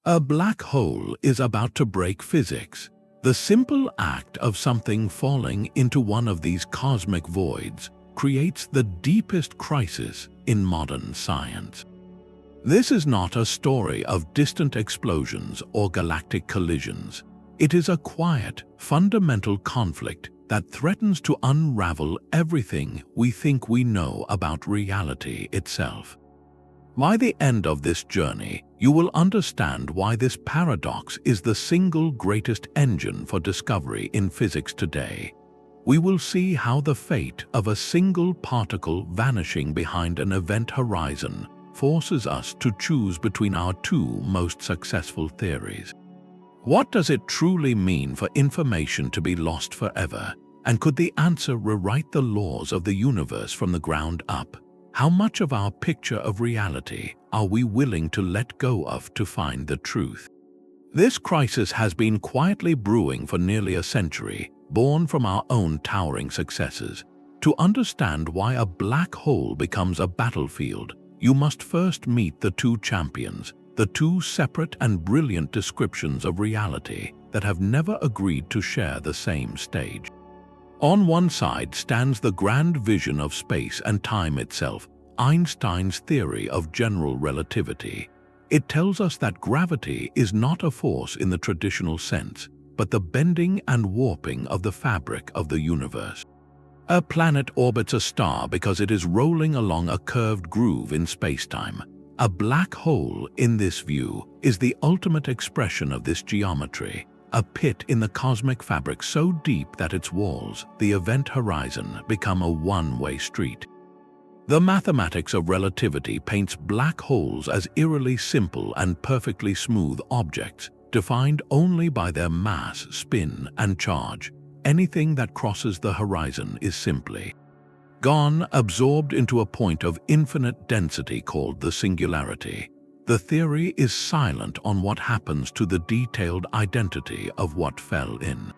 A black hole is about to break physics. The simple act of something falling into one of these cosmic voids creates the deepest crisis in modern science. This is not a story of distant explosions or galactic collisions. It is a quiet, fundamental conflict that threatens to unravel everything we think we know about reality itself. By the end of this journey, you will understand why this paradox is the single greatest engine for discovery in physics today. We will see how the fate of a single particle vanishing behind an event horizon forces us to choose between our two most successful theories. What does it truly mean for information to be lost forever? And could the answer rewrite the laws of the universe from the ground up? How much of our picture of reality are we willing to let go of to find the truth? This crisis has been quietly brewing for nearly a century, born from our own towering successes. To understand why a black hole becomes a battlefield, you must first meet the two champions, the two separate and brilliant descriptions of reality that have never agreed to share the same stage. On one side stands the grand vision of space and time itself, Einstein's theory of general relativity. It tells us that gravity is not a force in the traditional sense, but the bending and warping of the fabric of the universe. A planet orbits a star because it is rolling along a curved groove in spacetime. A black hole, in this view, is the ultimate expression of this geometry. A pit in the cosmic fabric so deep that its walls, the event horizon, become a one-way street. The mathematics of relativity paints black holes as eerily simple and perfectly smooth objects, defined only by their mass, spin, and charge. Anything that crosses the horizon is simply gone, absorbed into a point of infinite density called the singularity. The theory is silent on what happens to the detailed identity of what fell in.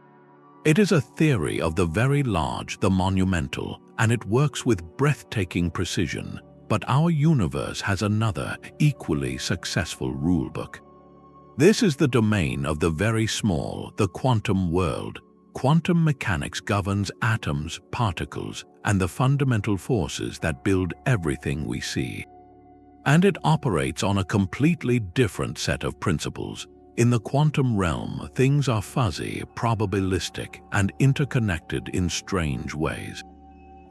It is a theory of the very large, the monumental, and it works with breathtaking precision. But our universe has another, equally successful rulebook. This is the domain of the very small, the quantum world. Quantum mechanics governs atoms, particles, and the fundamental forces that build everything we see. And it operates on a completely different set of principles. In the quantum realm, things are fuzzy, probabilistic, and interconnected in strange ways.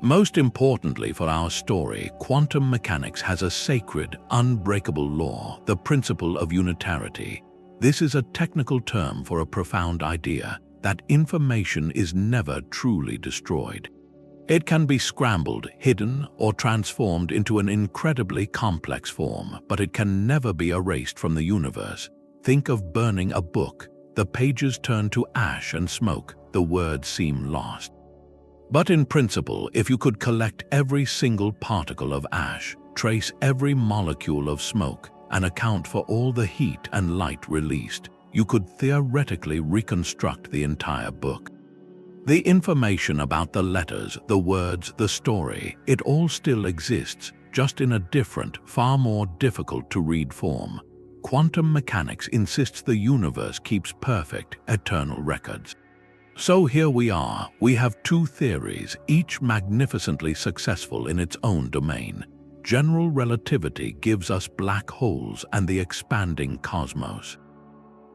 Most importantly for our story, quantum mechanics has a sacred, unbreakable law, the principle of unitarity. This is a technical term for a profound idea, that information is never truly destroyed. It can be scrambled, hidden, or transformed into an incredibly complex form, but it can never be erased from the universe. Think of burning a book. The pages turn to ash and smoke, the words seem lost. But in principle, if you could collect every single particle of ash, trace every molecule of smoke, and account for all the heat and light released, you could theoretically reconstruct the entire book. The information about the letters, the words, the story, it all still exists, just in a different, far more difficult to read form. Quantum mechanics insists the universe keeps perfect, eternal records. So here we are, we have two theories, each magnificently successful in its own domain. General relativity gives us black holes and the expanding cosmos.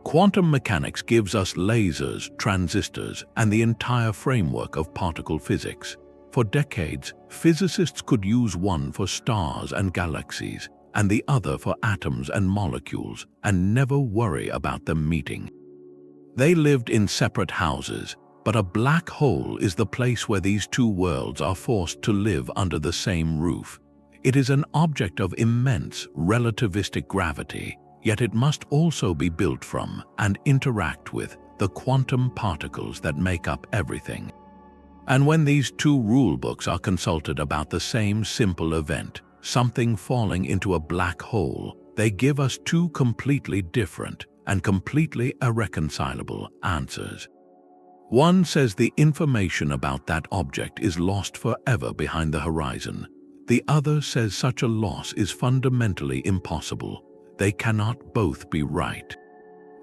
Quantum mechanics gives us lasers, transistors, and the entire framework of particle physics. For decades, physicists could use one for stars and galaxies, and the other for atoms and molecules, and never worry about them meeting. They lived in separate houses, but a black hole is the place where these two worlds are forced to live under the same roof. It is an object of immense relativistic gravity, yet it must also be built from and interact with the quantum particles that make up everything. And when these two rulebooks are consulted about the same simple event, something falling into a black hole, they give us two completely different and completely irreconcilable answers. One says the information about that object is lost forever behind the horizon. The other says such a loss is fundamentally impossible. They cannot both be right.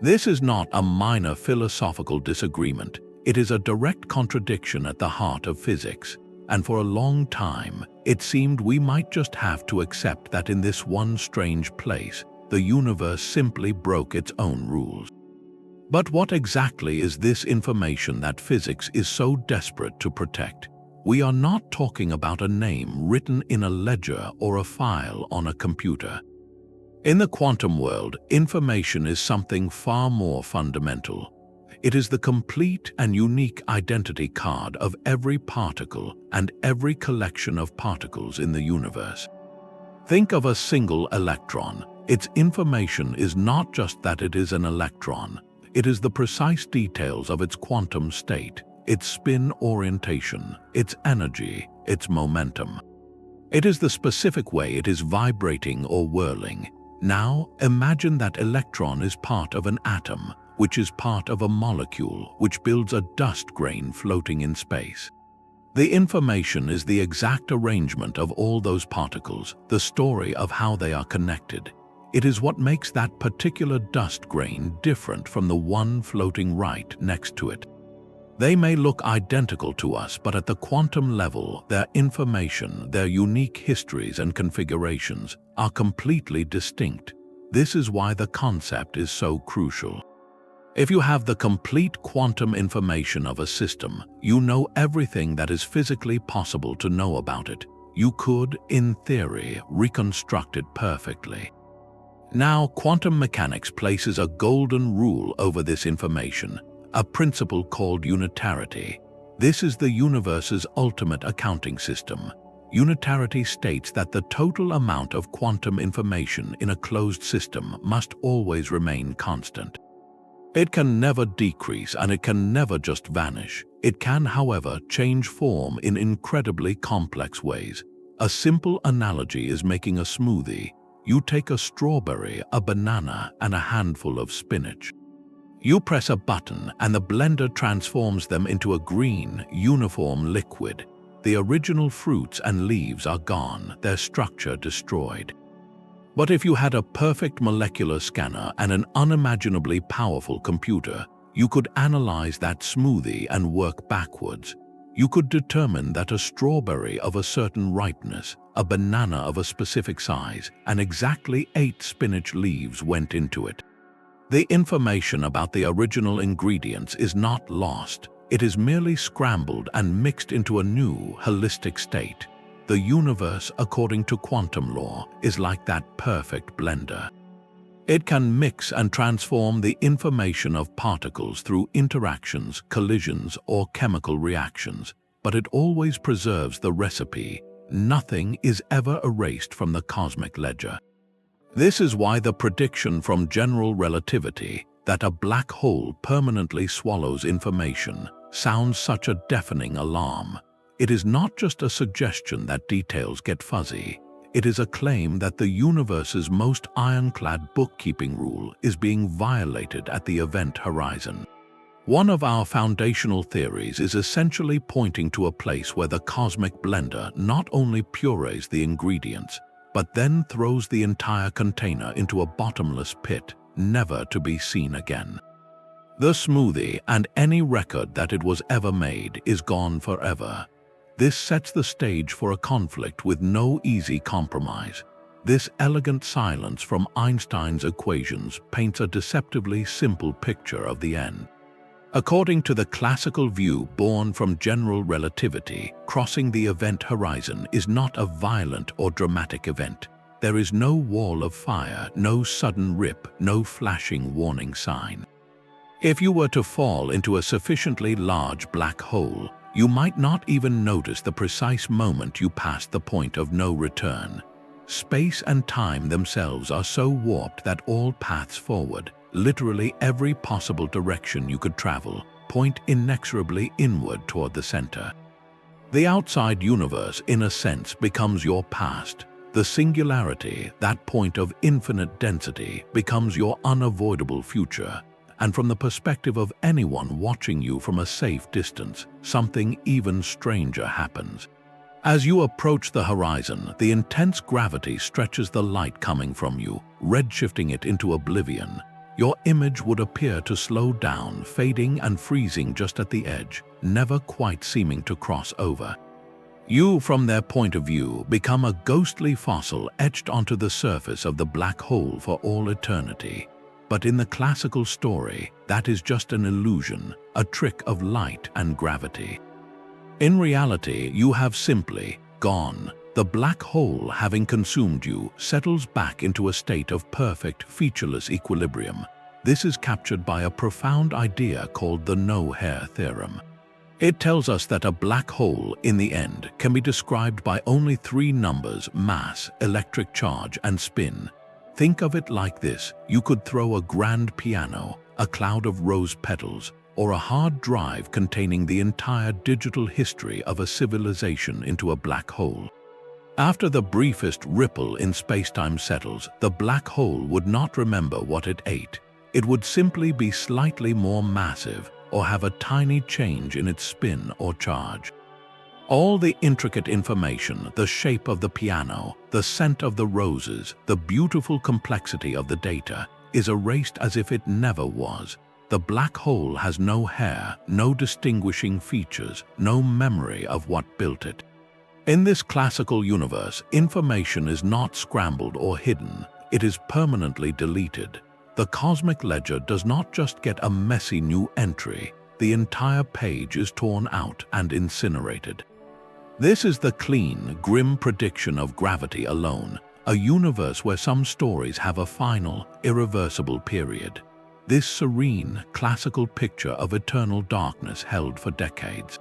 This is not a minor philosophical disagreement. It is a direct contradiction at the heart of physics. And for a long time, it seemed we might just have to accept that in this one strange place, the universe simply broke its own rules. But what exactly is this information that physics is so desperate to protect? We are not talking about a name written in a ledger or a file on a computer. In the quantum world, information is something far more fundamental. It is the complete and unique identity card of every particle and every collection of particles in the universe. Think of a single electron. Its information is not just that it is an electron. It is the precise details of its quantum state, its spin orientation, its energy, its momentum. It is the specific way it is vibrating or whirling. Now, imagine that electron is part of an atom, which is part of a molecule, which builds a dust grain floating in space. The information is the exact arrangement of all those particles, the story of how they are connected. It is what makes that particular dust grain different from the one floating right next to it. They may look identical to us, but at the quantum level, their information, their unique histories and configurations are completely distinct. This is why the concept is so crucial. If you have the complete quantum information of a system, you know everything that is physically possible to know about it. You could, in theory, reconstruct it perfectly. Now, quantum mechanics places a golden rule over this information, a principle called unitarity. This is the universe's ultimate accounting system. Unitarity states that the total amount of quantum information in a closed system must always remain constant. It can never decrease and it can never just vanish. It can, however, change form in incredibly complex ways. A simple analogy is making a smoothie. You take a strawberry, a banana, and a handful of spinach. You press a button and the blender transforms them into a green, uniform liquid. The original fruits and leaves are gone, their structure destroyed. But if you had a perfect molecular scanner and an unimaginably powerful computer, you could analyze that smoothie and work backwards. You could determine that a strawberry of a certain ripeness, a banana of a specific size, and exactly 8 spinach leaves went into it. The information about the original ingredients is not lost. It is merely scrambled and mixed into a new, holistic state. The universe, according to quantum law, is like that perfect blender. It can mix and transform the information of particles through interactions, collisions, or chemical reactions, but it always preserves the recipe. Nothing is ever erased from the cosmic ledger. This is why the prediction from general relativity that a black hole permanently swallows information sounds such a deafening alarm. It is not just a suggestion that details get fuzzy. It is a claim that the universe's most ironclad bookkeeping rule is being violated at the event horizon. One of our foundational theories is essentially pointing to a place where the cosmic blender not only purees the ingredients, but then throws the entire container into a bottomless pit, never to be seen again. The smoothie and any record that it was ever made is gone forever. This sets the stage for a conflict with no easy compromise. This elegant silence from Einstein's equations paints a deceptively simple picture of the end. According to the classical view born from general relativity, crossing the event horizon is not a violent or dramatic event. There is no wall of fire, no sudden rip, no flashing warning sign. If you were to fall into a sufficiently large black hole, you might not even notice the precise moment you passed the point of no return. Space and time themselves are so warped that all paths forward, literally every possible direction you could travel, point inexorably inward toward the center. The outside universe, in a sense, becomes your past. The singularity, that point of infinite density, becomes your unavoidable future. And from the perspective of anyone watching you from a safe distance, something even stranger happens. As you approach the horizon, the intense gravity stretches the light coming from you, redshifting it into oblivion. your image would appear to slow down, fading and freezing just at the edge, never quite seeming to cross over. You, from their point of view, become a ghostly fossil etched onto the surface of the black hole for all eternity. But in the classical story, that is just an illusion, a trick of light and gravity. In reality, you have simply gone. The black hole, having consumed you, settles back into a state of perfect, featureless equilibrium. This is captured by a profound idea called the No-Hair Theorem. It tells us that a black hole, in the end, can be described by only three numbers: mass, electric charge, and spin. Think of it like this: you could throw a grand piano, a cloud of rose petals, or a hard drive containing the entire digital history of a civilization into a black hole. After the briefest ripple in spacetime settles, the black hole would not remember what it ate. It would simply be slightly more massive, or have a tiny change in its spin or charge. All the intricate information, the shape of the piano, the scent of the roses, the beautiful complexity of the data, is erased as if it never was. The black hole has no hair, no distinguishing features, no memory of what built it. In this classical universe, information is not scrambled or hidden, it is permanently deleted. The cosmic ledger does not just get a messy new entry, the entire page is torn out and incinerated. This is the clean, grim prediction of gravity alone, a universe where some stories have a final, irreversible period. This serene, classical picture of eternal darkness held for decades.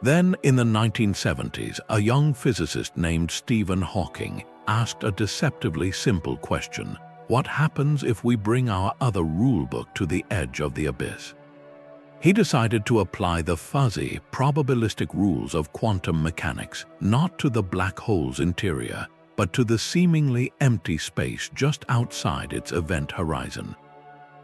Then, in the 1970s, a young physicist named Stephen Hawking asked a deceptively simple question: what happens if we bring our other rulebook to the edge of the abyss? He decided to apply the fuzzy, probabilistic rules of quantum mechanics, not to the black hole's interior, but to the seemingly empty space just outside its event horizon.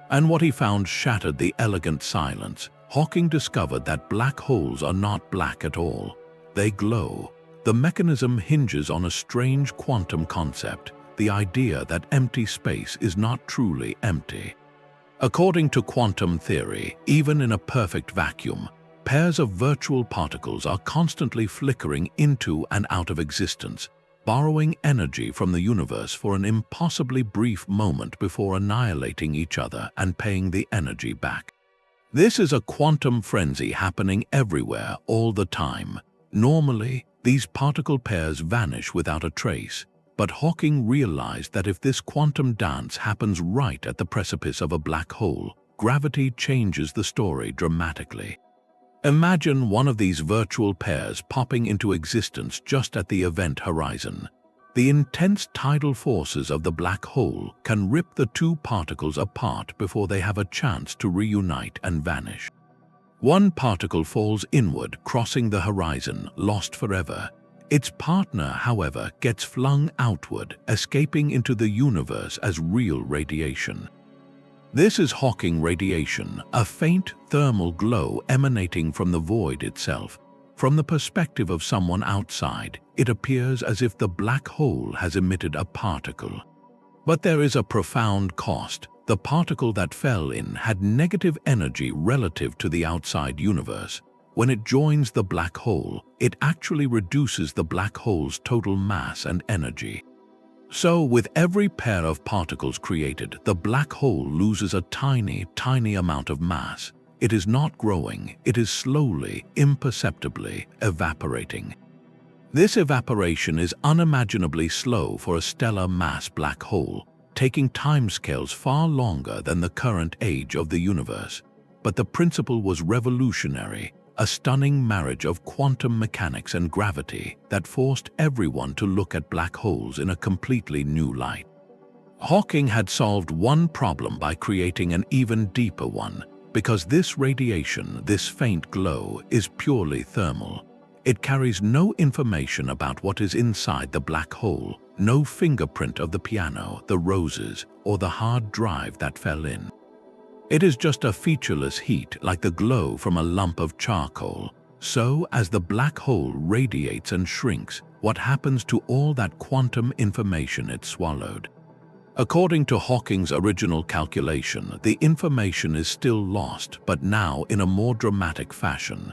And what he found shattered the elegant silence. Hawking discovered that black holes are not black at all. They glow. The mechanism hinges on a strange quantum concept, the idea that empty space is not truly empty. According to quantum theory, even in a perfect vacuum, pairs of virtual particles are constantly flickering into and out of existence, borrowing energy from the universe for an impossibly brief moment before annihilating each other and paying the energy back. This is a quantum frenzy happening everywhere, all the time. Normally, these particle pairs vanish without a trace, but Hawking realized that if this quantum dance happens right at the precipice of a black hole, gravity changes the story dramatically. Imagine one of these virtual pairs popping into existence just at the event horizon. The intense tidal forces of the black hole can rip the two particles apart before they have a chance to reunite and vanish. One particle falls inward, crossing the horizon, lost forever. Its partner, however, gets flung outward, escaping into the universe as real radiation. This is Hawking radiation, a faint thermal glow emanating from the void itself. From the perspective of someone outside, it appears as if the black hole has emitted a particle. But there is a profound cost. The particle that fell in had negative energy relative to the outside universe. When it joins the black hole, it actually reduces the black hole's total mass and energy. So, with every pair of particles created, the black hole loses a tiny, tiny amount of mass. It is not growing, it is slowly, imperceptibly evaporating. This evaporation is unimaginably slow for a stellar mass black hole, taking timescales far longer than the current age of the universe. But the principle was revolutionary, a stunning marriage of quantum mechanics and gravity that forced everyone to look at black holes in a completely new light. Hawking had solved one problem by creating an even deeper one. Because this radiation, this faint glow, is purely thermal. It carries no information about what is inside the black hole, no fingerprint of the piano, the roses, or the hard drive that fell in. It is just a featureless heat like the glow from a lump of charcoal. So, as the black hole radiates and shrinks, what happens to all that quantum information it swallowed? According to Hawking's original calculation, the information is still lost, but now in a more dramatic fashion.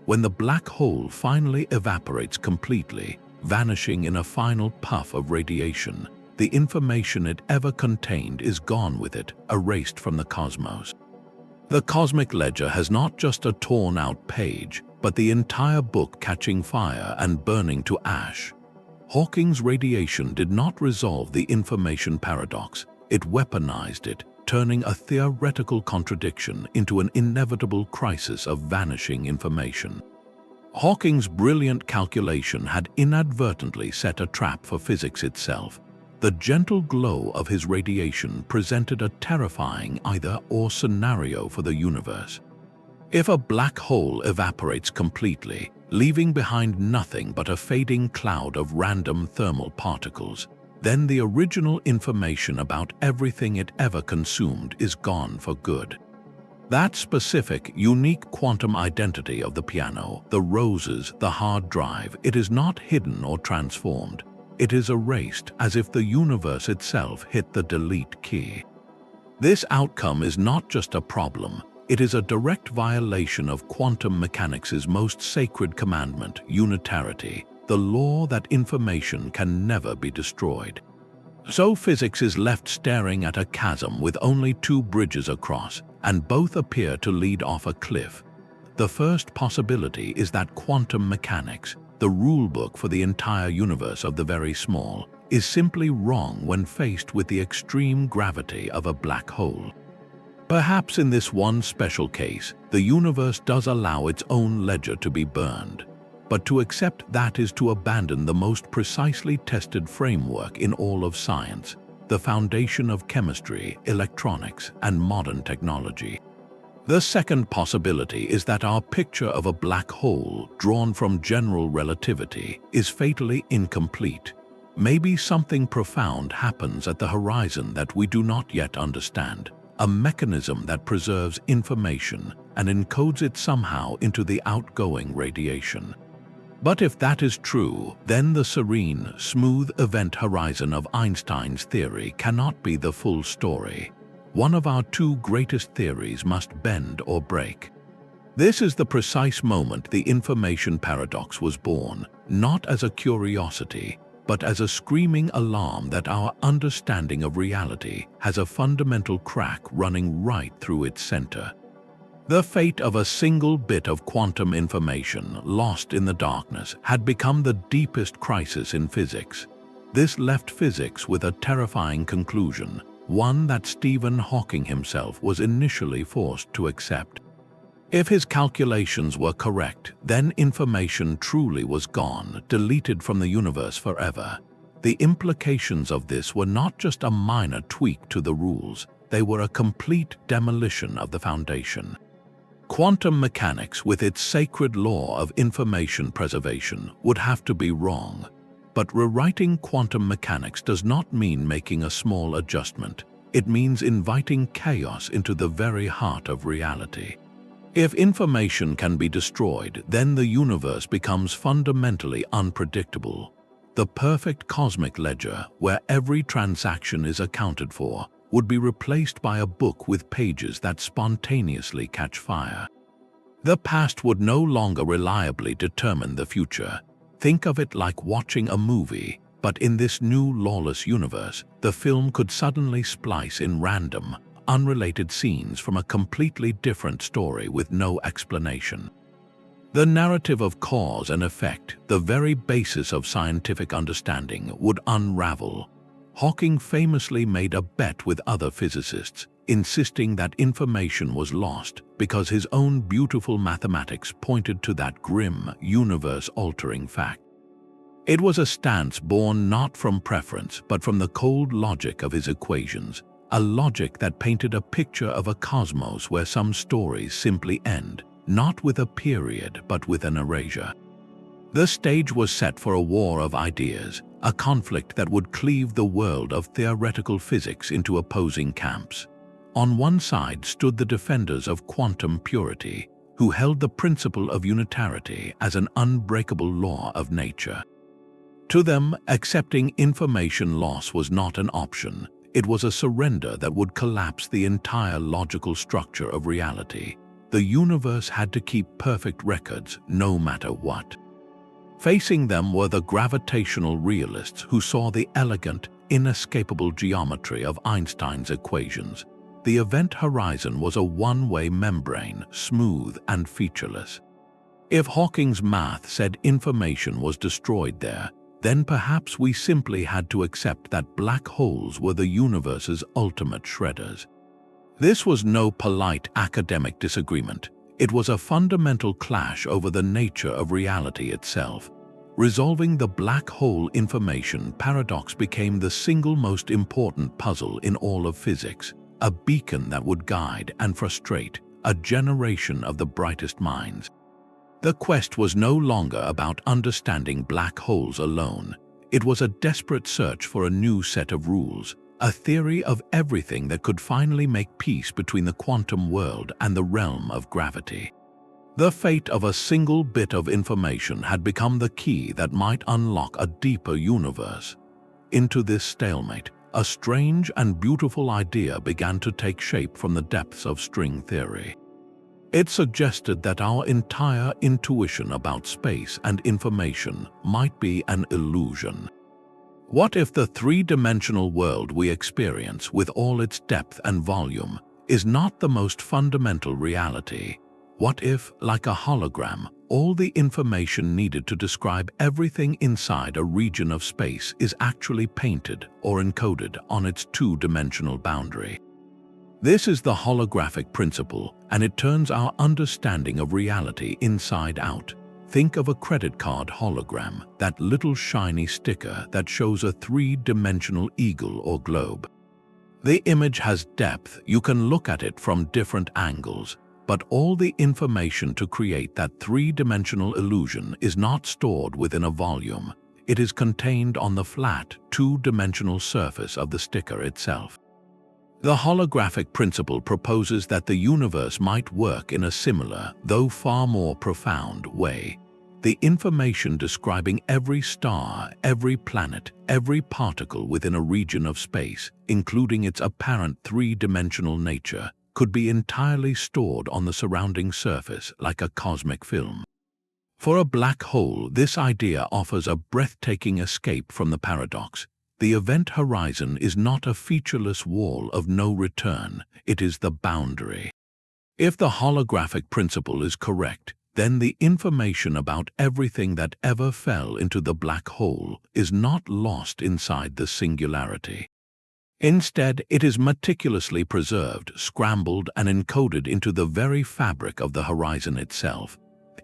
When the black hole finally evaporates completely, vanishing in a final puff of radiation, the information it ever contained is gone with it, erased from the cosmos. The cosmic ledger has not just a torn-out page, but the entire book catching fire and burning to ash. Hawking's radiation did not resolve the information paradox, it weaponized it, turning a theoretical contradiction into an inevitable crisis of vanishing information. Hawking's brilliant calculation had inadvertently set a trap for physics itself. The gentle glow of his radiation presented a terrifying either-or scenario for the universe. If a black hole evaporates completely, leaving behind nothing but a fading cloud of random thermal particles, then the original information about everything it ever consumed is gone for good. That specific, unique quantum identity of the piano, the roses, the hard drive, it is not hidden or transformed. It is erased as if the universe itself hit the delete key. This outcome is not just a problem, it is a direct violation of quantum mechanics' most sacred commandment, unitarity, the law that information can never be destroyed. So physics is left staring at a chasm with only two bridges across, and both appear to lead off a cliff. The first possibility is that quantum mechanics, the rulebook for the entire universe of the very small, is simply wrong when faced with the extreme gravity of a black hole. Perhaps in this one special case, the universe does allow its own ledger to be burned. But to accept that is to abandon the most precisely tested framework in all of science, the foundation of chemistry, electronics, and modern technology. The second possibility is that our picture of a black hole, drawn from general relativity, is fatally incomplete. Maybe something profound happens at the horizon that we do not yet understand, a mechanism that preserves information and encodes it somehow into the outgoing radiation. But if that is true, then the serene, smooth event horizon of Einstein's theory cannot be the full story. One of our two greatest theories must bend or break. This is the precise moment the information paradox was born, not as a curiosity, but as a screaming alarm that our understanding of reality has a fundamental crack running right through its center. The fate of a single bit of quantum information lost in the darkness had become the deepest crisis in physics. This left physics with a terrifying conclusion, one that Stephen Hawking himself was initially forced to accept. If his calculations were correct, then information truly was gone, deleted from the universe forever. The implications of this were not just a minor tweak to the rules, they were a complete demolition of the foundation. Quantum mechanics, with its sacred law of information preservation, would have to be wrong. But rewriting quantum mechanics does not mean making a small adjustment. It means inviting chaos into the very heart of reality. If information can be destroyed, then the universe becomes fundamentally unpredictable. The perfect cosmic ledger, where every transaction is accounted for, would be replaced by a book with pages that spontaneously catch fire. The past would no longer reliably determine the future. Think of it like watching a movie, but in this new lawless universe, the film could suddenly splice in random, unrelated scenes from a completely different story with no explanation. The narrative of cause and effect, the very basis of scientific understanding, would unravel. Hawking famously made a bet with other physicists, insisting that information was lost because his own beautiful mathematics pointed to that grim, universe-altering fact. It was a stance born not from preference but from the cold logic of his equations, a logic that painted a picture of a cosmos where some stories simply end, not with a period but with an erasure. The stage was set for a war of ideas, a conflict that would cleave the world of theoretical physics into opposing camps. On one side stood the defenders of quantum purity, who held the principle of unitarity as an unbreakable law of nature. To them, accepting information loss was not an option, It was a surrender that would collapse the entire logical structure of reality. The universe had to keep perfect records, no matter what. Facing them were the gravitational realists who saw the elegant, inescapable geometry of Einstein's equations. The event horizon was a one-way membrane, smooth and featureless. If Hawking's math said information was destroyed there, then perhaps we simply had to accept that black holes were the universe's ultimate shredders. This was no polite academic disagreement. It was a fundamental clash over the nature of reality itself. Resolving the black hole information paradox became the single most important puzzle in all of physics, a beacon that would guide and frustrate a generation of the brightest minds. The quest was no longer about understanding black holes alone. It was a desperate search for a new set of rules, a theory of everything that could finally make peace between the quantum world and the realm of gravity. The fate of a single bit of information had become the key that might unlock a deeper universe. Into this stalemate, a strange and beautiful idea began to take shape from the depths of string theory. It suggested that our entire intuition about space and information might be an illusion. What if the three-dimensional world we experience, with all its depth and volume, is not the most fundamental reality? What if, like a hologram, all the information needed to describe everything inside a region of space is actually painted or encoded on its two-dimensional boundary? This is the holographic principle, and it turns our understanding of reality inside out. Think of a credit card hologram, that little shiny sticker that shows a three-dimensional eagle or globe. The image has depth, you can look at it from different angles, but all the information to create that three-dimensional illusion is not stored within a volume. It is contained on the flat, two-dimensional surface of the sticker itself. The holographic principle proposes that the universe might work in a similar, though far more profound, way. The information describing every star, every planet, every particle within a region of space, including its apparent three-dimensional nature, could be entirely stored on the surrounding surface like a cosmic film. For a black hole, this idea offers a breathtaking escape from the paradox. The event horizon is not a featureless wall of no return, it is the boundary. If the holographic principle is correct, then the information about everything that ever fell into the black hole is not lost inside the singularity. Instead, it is meticulously preserved, scrambled, and encoded into the very fabric of the horizon itself.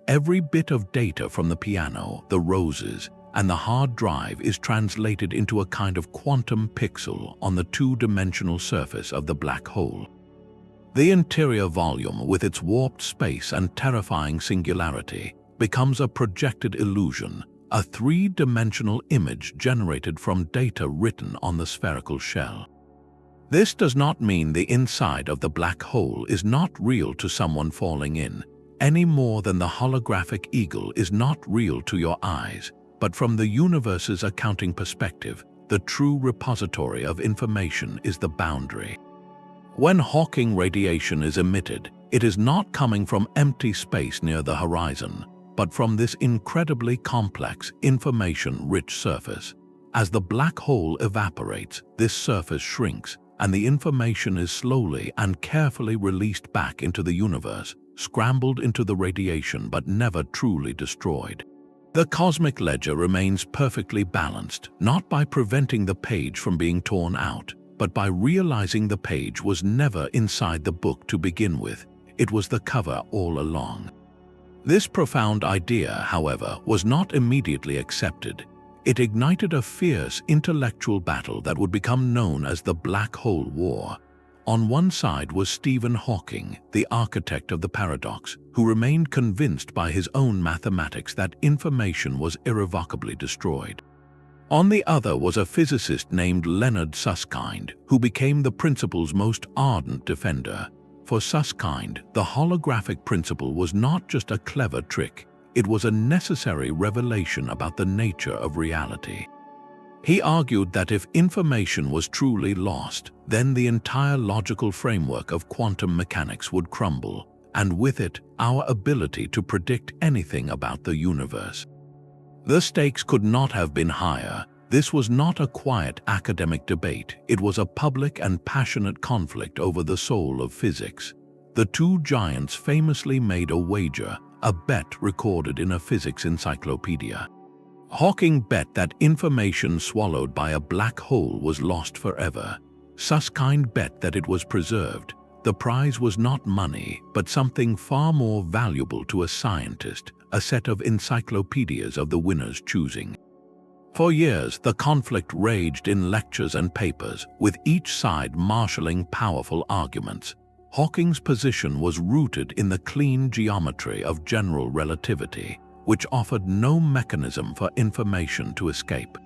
Every bit of data from the piano, the roses, and the hard drive is translated into a kind of quantum pixel on the two-dimensional surface of the black hole. The interior volume, with its warped space and terrifying singularity, becomes a projected illusion, a three-dimensional image generated from data written on the spherical shell. This does not mean the inside of the black hole is not real to someone falling in, any more than the holographic eagle is not real to your eyes, but from the universe's accounting perspective, the true repository of information is the boundary. When Hawking radiation is emitted, it is not coming from empty space near the horizon, but from this incredibly complex, information-rich surface. As the black hole evaporates, this surface shrinks, and the information is slowly and carefully released back into the universe, scrambled into the radiation but never truly destroyed. The cosmic ledger remains perfectly balanced, not by preventing the page from being torn out, but by realizing the page was never inside the book to begin with. It was the cover all along. This profound idea, however, was not immediately accepted. It ignited a fierce intellectual battle that would become known as the Black Hole War. On one side was Stephen Hawking, the architect of the paradox, who remained convinced by his own mathematics that information was irrevocably destroyed. On the other was a physicist named Leonard Susskind, who became the principle's most ardent defender. For Susskind, the holographic principle was not just a clever trick, it was a necessary revelation about the nature of reality. He argued that if information was truly lost, then the entire logical framework of quantum mechanics would crumble, and with it, our ability to predict anything about the universe. The stakes could not have been higher. This was not a quiet academic debate, it was a public and passionate conflict over the soul of physics. The two giants famously made a wager, a bet recorded in a physics encyclopedia. Hawking bet that information swallowed by a black hole was lost forever. Susskind bet that it was preserved. The prize was not money, but something far more valuable to a scientist, a set of encyclopedias of the winner's choosing. For years, the conflict raged in lectures and papers, with each side marshalling powerful arguments. Hawking's position was rooted in the clean geometry of general relativity, which offered no mechanism for information to escape.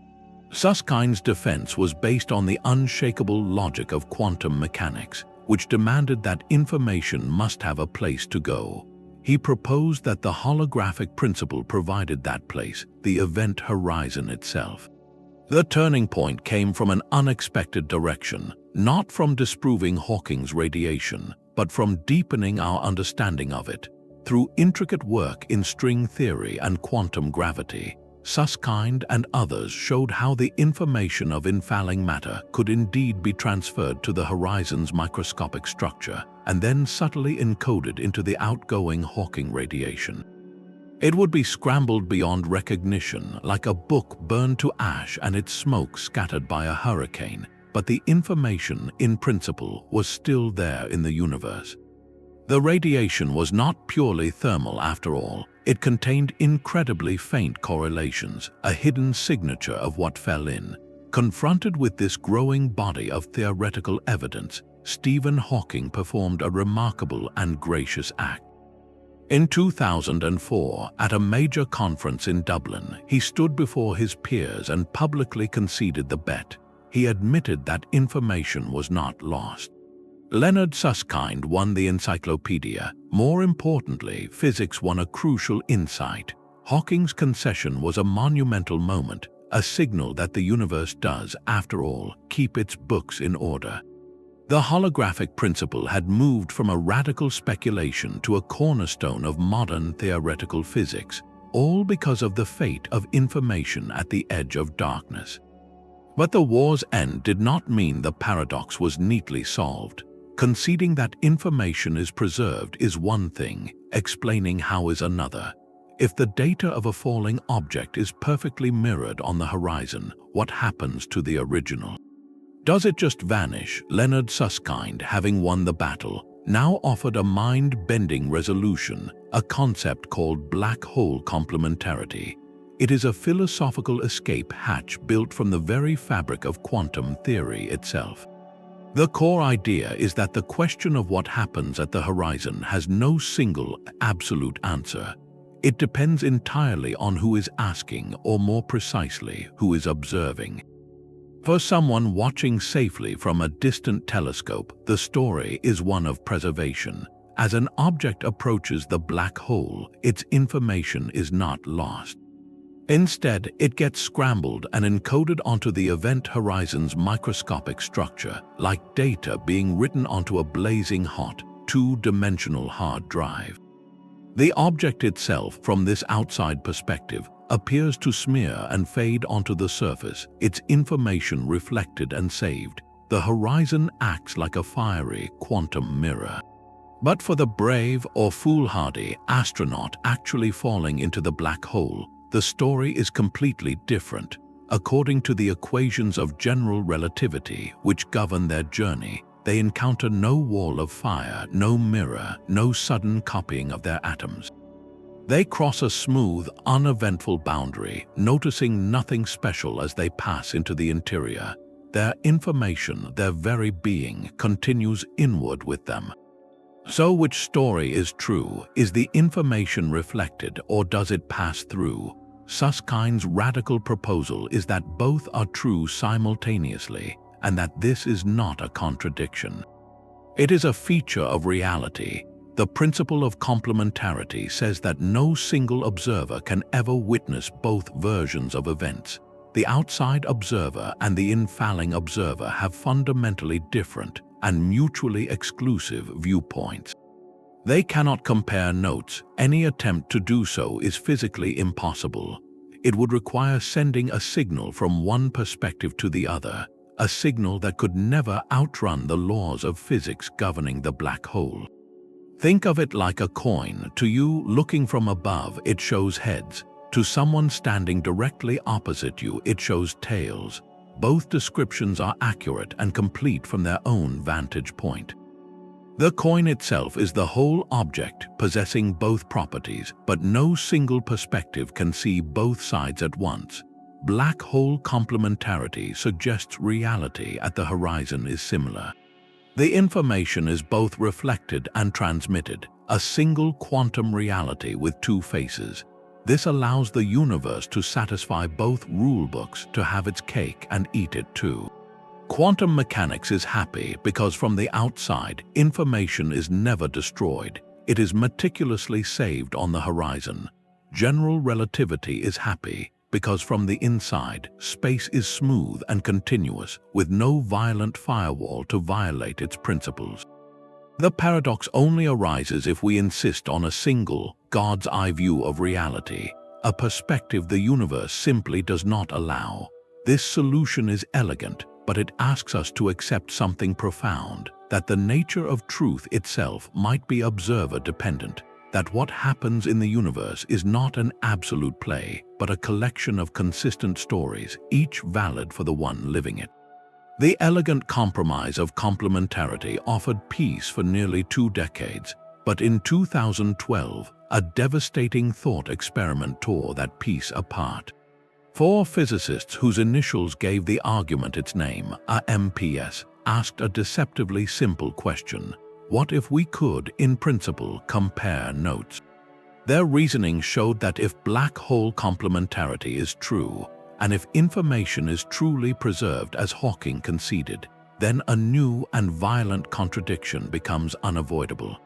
Susskind's defense was based on the unshakable logic of quantum mechanics, which demanded that information must have a place to go. He proposed that the holographic principle provided that place, the event horizon itself. The turning point came from an unexpected direction, not from disproving Hawking's radiation, but from deepening our understanding of it. Through intricate work in string theory and quantum gravity, Susskind and others showed how the information of infalling matter could indeed be transferred to the horizon's microscopic structure and then subtly encoded into the outgoing Hawking radiation. It would be scrambled beyond recognition, like a book burned to ash and its smoke scattered by a hurricane, but the information, in principle, was still there in the universe. The radiation was not purely thermal after all. It contained incredibly faint correlations, a hidden signature of what fell in. Confronted with this growing body of theoretical evidence, Stephen Hawking performed a remarkable and gracious act. In 2004, at a major conference in Dublin, he stood before his peers and publicly conceded the bet. He admitted that information was not lost. Leonard Susskind won the encyclopedia. More importantly, physics won a crucial insight. Hawking's concession was a monumental moment, a signal that the universe does, after all, keep its books in order. The holographic principle had moved from a radical speculation to a cornerstone of modern theoretical physics, all because of the fate of information at the edge of darkness. But the war's end did not mean the paradox was neatly solved. Conceding that information is preserved is one thing, explaining how is another. If the data of a falling object is perfectly mirrored on the horizon, what happens to the original? Does it just vanish? Leonard Susskind, having won the battle, now offered a mind-bending resolution, a concept called black hole complementarity. It is a philosophical escape hatch built from the very fabric of quantum theory itself. The core idea is that the question of what happens at the horizon has no single, absolute answer. It depends entirely on who is asking, or more precisely, who is observing. For someone watching safely from a distant telescope, the story is one of preservation. As an object approaches the black hole, its information is not lost. Instead, it gets scrambled and encoded onto the event horizon's microscopic structure, like data being written onto a blazing hot, two-dimensional hard drive. The object itself, from this outside perspective, appears to smear and fade onto the surface, its information reflected and saved. The horizon acts like a fiery quantum mirror. But for the brave or foolhardy astronaut actually falling into the black hole, the story is completely different. According to the equations of general relativity which govern their journey, they encounter no wall of fire, no mirror, no sudden copying of their atoms. They cross a smooth, uneventful boundary, noticing nothing special as they pass into the interior. Their information, their very being, continues inward with them. So which story is true? Is the information reflected, or does it pass through? Susskind's radical proposal is that both are true simultaneously, and that this is not a contradiction. It is a feature of reality. The principle of complementarity says that no single observer can ever witness both versions of events. the outside observer and the infalling observer have fundamentally different and mutually exclusive viewpoints. They cannot compare notes. Any attempt to do so is physically impossible. It would require sending a signal from one perspective to the other, a signal that could never outrun the laws of physics governing the black hole. Think of it like a coin. To you, looking from above, it shows heads. To someone standing directly opposite you, it shows tails. Both descriptions are accurate and complete from their own vantage point. The coin itself is the whole object, possessing both properties, but no single perspective can see both sides at once. Black hole complementarity suggests reality at the horizon is similar. The information is both reflected and transmitted, a single quantum reality with two faces. This allows the universe to satisfy both rulebooks, to have its cake and eat it too. Quantum mechanics is happy because from the outside, information is never destroyed. It is meticulously saved on the horizon. General relativity is happy because from the inside, space is smooth and continuous, with no violent firewall to violate its principles. The paradox only arises if we insist on a single, God's eye view of reality, a perspective the universe simply does not allow. This solution is elegant, but it asks us to accept something profound, that the nature of truth itself might be observer-dependent, that what happens in the universe is not an absolute play, but a collection of consistent stories, each valid for the one living it. The elegant compromise of complementarity offered peace for nearly 2 decades, but in 2012, a devastating thought experiment tore that peace apart. 4 physicists whose initials gave the argument its name, AMPS, asked a deceptively simple question: what if we could, in principle, compare notes? Their reasoning showed that if black hole complementarity is true, and if information is truly preserved as Hawking conceded, then a new and violent contradiction becomes unavoidable.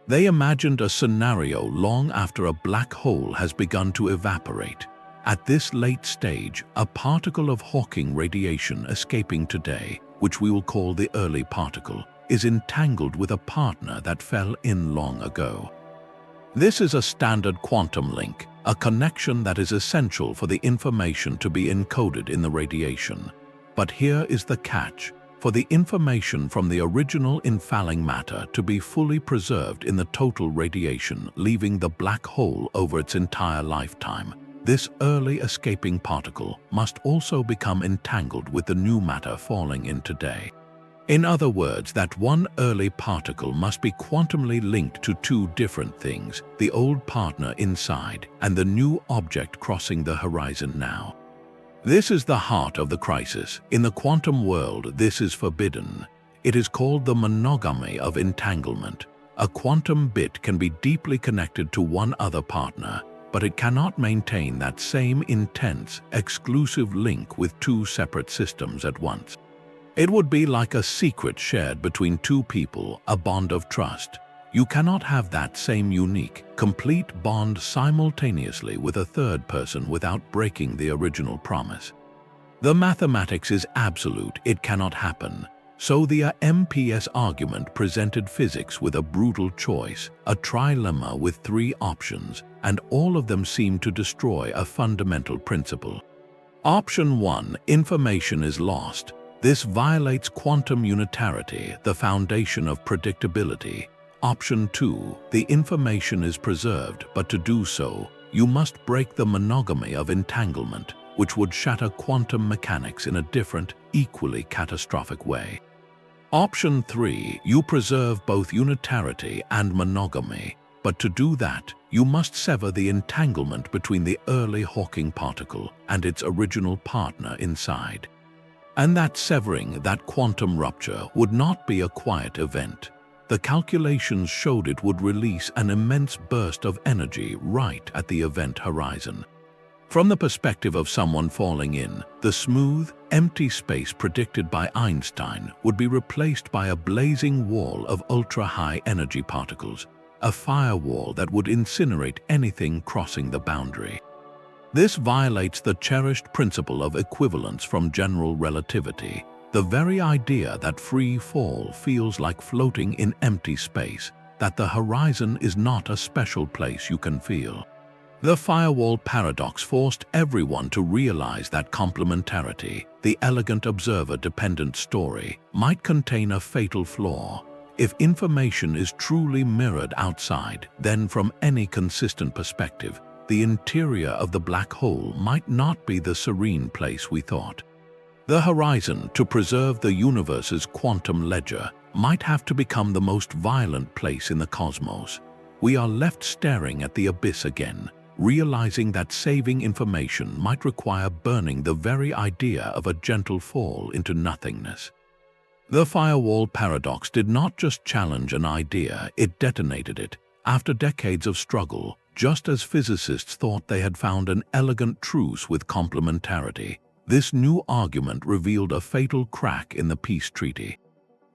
They imagined a scenario long after a black hole has begun to evaporate. At this late stage, a particle of Hawking radiation escaping today, which we will call the early particle, is entangled with a partner that fell in long ago. This is a standard quantum link, a connection that is essential for the information to be encoded in the radiation. But here is the catch. For the information from the original infalling matter to be fully preserved in the total radiation, leaving the black hole over its entire lifetime, this early escaping particle must also become entangled with the new matter falling in today. In other words, that one early particle must be quantumly linked to 2 different things, the old partner inside and the new object crossing the horizon now. This is the heart of the crisis. In the quantum world, this is forbidden. It is called the monogamy of entanglement. A quantum bit can be deeply connected to one other partner, but it cannot maintain that same intense, exclusive link with 2 separate systems at once. It would be like a secret shared between 2 people, a bond of trust. You cannot have that same unique, complete bond simultaneously with a third person without breaking the original promise. The mathematics is absolute, it cannot happen. So the MPS argument presented physics with a brutal choice, a trilemma with 3 options, and all of them seem to destroy a fundamental principle. Option 1, information is lost. This violates quantum unitarity, the foundation of predictability. Option 2, the information is preserved, but to do so, you must break the monogamy of entanglement, which would shatter quantum mechanics in a different, equally catastrophic way. Option 3, you preserve both unitarity and monogamy, but to do that, you must sever the entanglement between the early Hawking particle and its original partner inside. And that severing, that quantum rupture, would not be a quiet event. The calculations showed it would release an immense burst of energy right at the event horizon. From the perspective of someone falling in, the smooth, empty space predicted by Einstein would be replaced by a blazing wall of ultra-high energy particles, a firewall that would incinerate anything crossing the boundary. This violates the cherished principle of equivalence from general relativity, the very idea that free fall feels like floating in empty space, that the horizon is not a special place you can feel. The Firewall Paradox forced everyone to realize that complementarity, the elegant observer-dependent story, might contain a fatal flaw. If information is truly mirrored outside, then from any consistent perspective, the interior of the black hole might not be the serene place we thought. The horizon, to preserve the universe's quantum ledger, might have to become the most violent place in the cosmos. We are left staring at the abyss again, realizing that saving information might require burning the very idea of a gentle fall into nothingness. The Firewall Paradox did not just challenge an idea, it detonated it. After decades of struggle, just as physicists thought they had found an elegant truce with complementarity, this new argument revealed a fatal crack in the peace treaty.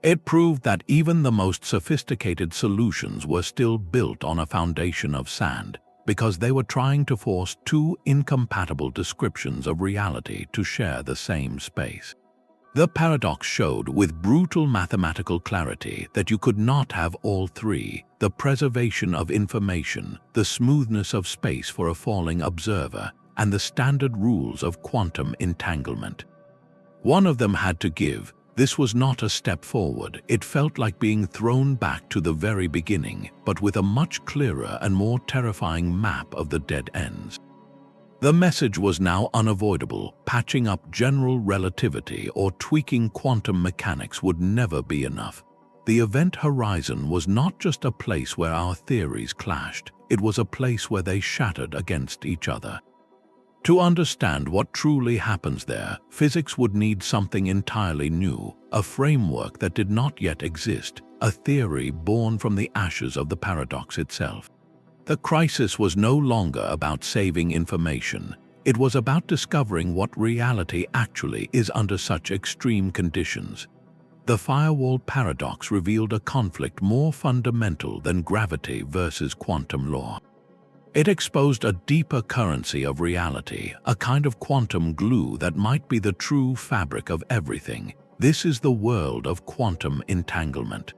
It proved that even the most sophisticated solutions were still built on a foundation of sand, because they were trying to force two incompatible descriptions of reality to share the same space. The paradox showed with brutal mathematical clarity that you could not have all three: the preservation of information, the smoothness of space for a falling observer, and the standard rules of quantum entanglement. One of them had to give. This was not a step forward. It felt like being thrown back to the very beginning, but with a much clearer and more terrifying map of the dead ends. The message was now unavoidable. Patching up general relativity or tweaking quantum mechanics would never be enough. The event horizon was not just a place where our theories clashed, it was a place where they shattered against each other. To understand what truly happens there, physics would need something entirely new, a framework that did not yet exist, a theory born from the ashes of the paradox itself. The crisis was no longer about saving information. It was about discovering what reality actually is under such extreme conditions. The Firewall Paradox revealed a conflict more fundamental than gravity versus quantum law. It exposed a deeper currency of reality, a kind of quantum glue that might be the true fabric of everything. This is the world of quantum entanglement.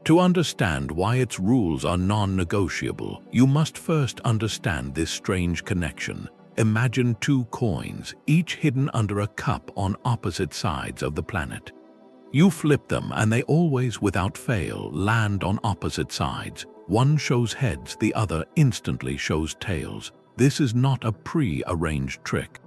To understand why its rules are non-negotiable, you must first understand this strange connection. Imagine two coins, each hidden under a cup on opposite sides of the planet. You flip them and they always, without fail, land on opposite sides. One shows heads, the other instantly shows tails. This is not a pre-arranged trick.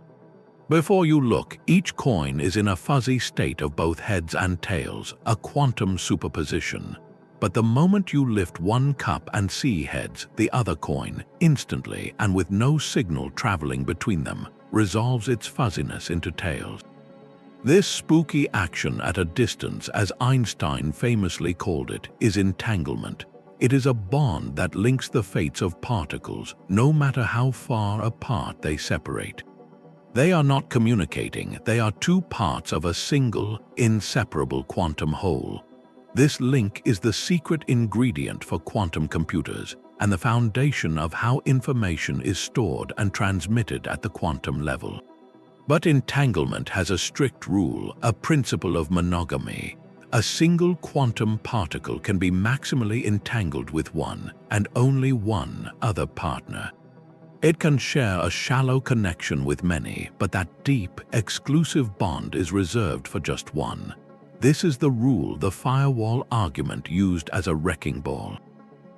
Before you look, each coin is in a fuzzy state of both heads and tails, a quantum superposition. But the moment you lift one cup and see heads, the other coin, instantly and with no signal traveling between them, resolves its fuzziness into tails. This spooky action at a distance, as Einstein famously called it, is entanglement. It is a bond that links the fates of particles, no matter how far apart they separate. They are not communicating, they are two parts of a single, inseparable quantum whole. This link is the secret ingredient for quantum computers and the foundation of how information is stored and transmitted at the quantum level. But entanglement has a strict rule, a principle of monogamy. A single quantum particle can be maximally entangled with one and only one other partner. It can share a shallow connection with many, but that deep, exclusive bond is reserved for just one. This is the rule the firewall argument used as a wrecking ball.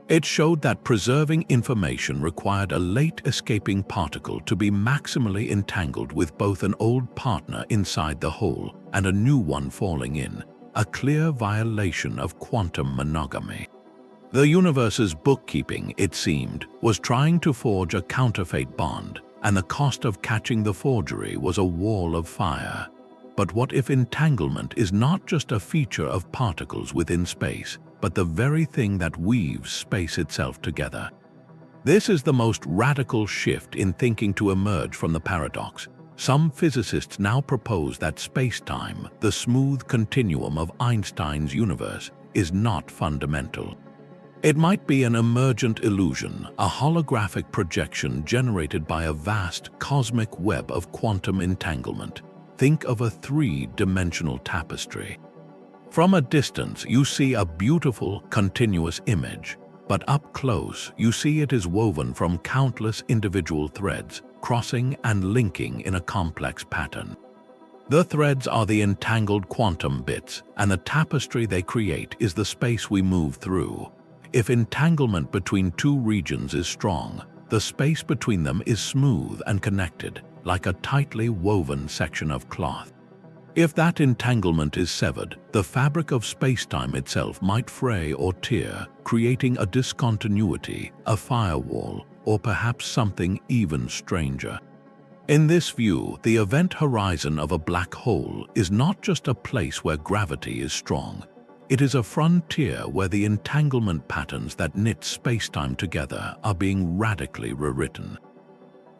It showed that preserving information required a late escaping particle to be maximally entangled with both an old partner inside the whole and a new one falling in, a clear violation of quantum monogamy. The universe's bookkeeping, it seemed, was trying to forge a counterfeit bond, and the cost of catching the forgery was a wall of fire. But what if entanglement is not just a feature of particles within space, but the very thing that weaves space itself together? This is the most radical shift in thinking to emerge from the paradox. Some physicists now propose that spacetime, the smooth continuum of Einstein's universe, is not fundamental. It might be an emergent illusion, a holographic projection generated by a vast cosmic web of quantum entanglement. Think of a three-dimensional tapestry. From a distance, you see a beautiful, continuous image, but up close, you see it is woven from countless individual threads, crossing and linking in a complex pattern. The threads are the entangled quantum bits, and the tapestry they create is the space we move through. If entanglement between two regions is strong, the space between them is smooth and connected, like a tightly woven section of cloth. If that entanglement is severed, the fabric of spacetime itself might fray or tear, creating a discontinuity, a firewall, or perhaps something even stranger. In this view, the event horizon of a black hole is not just a place where gravity is strong. It is a frontier where the entanglement patterns that knit spacetime together are being radically rewritten.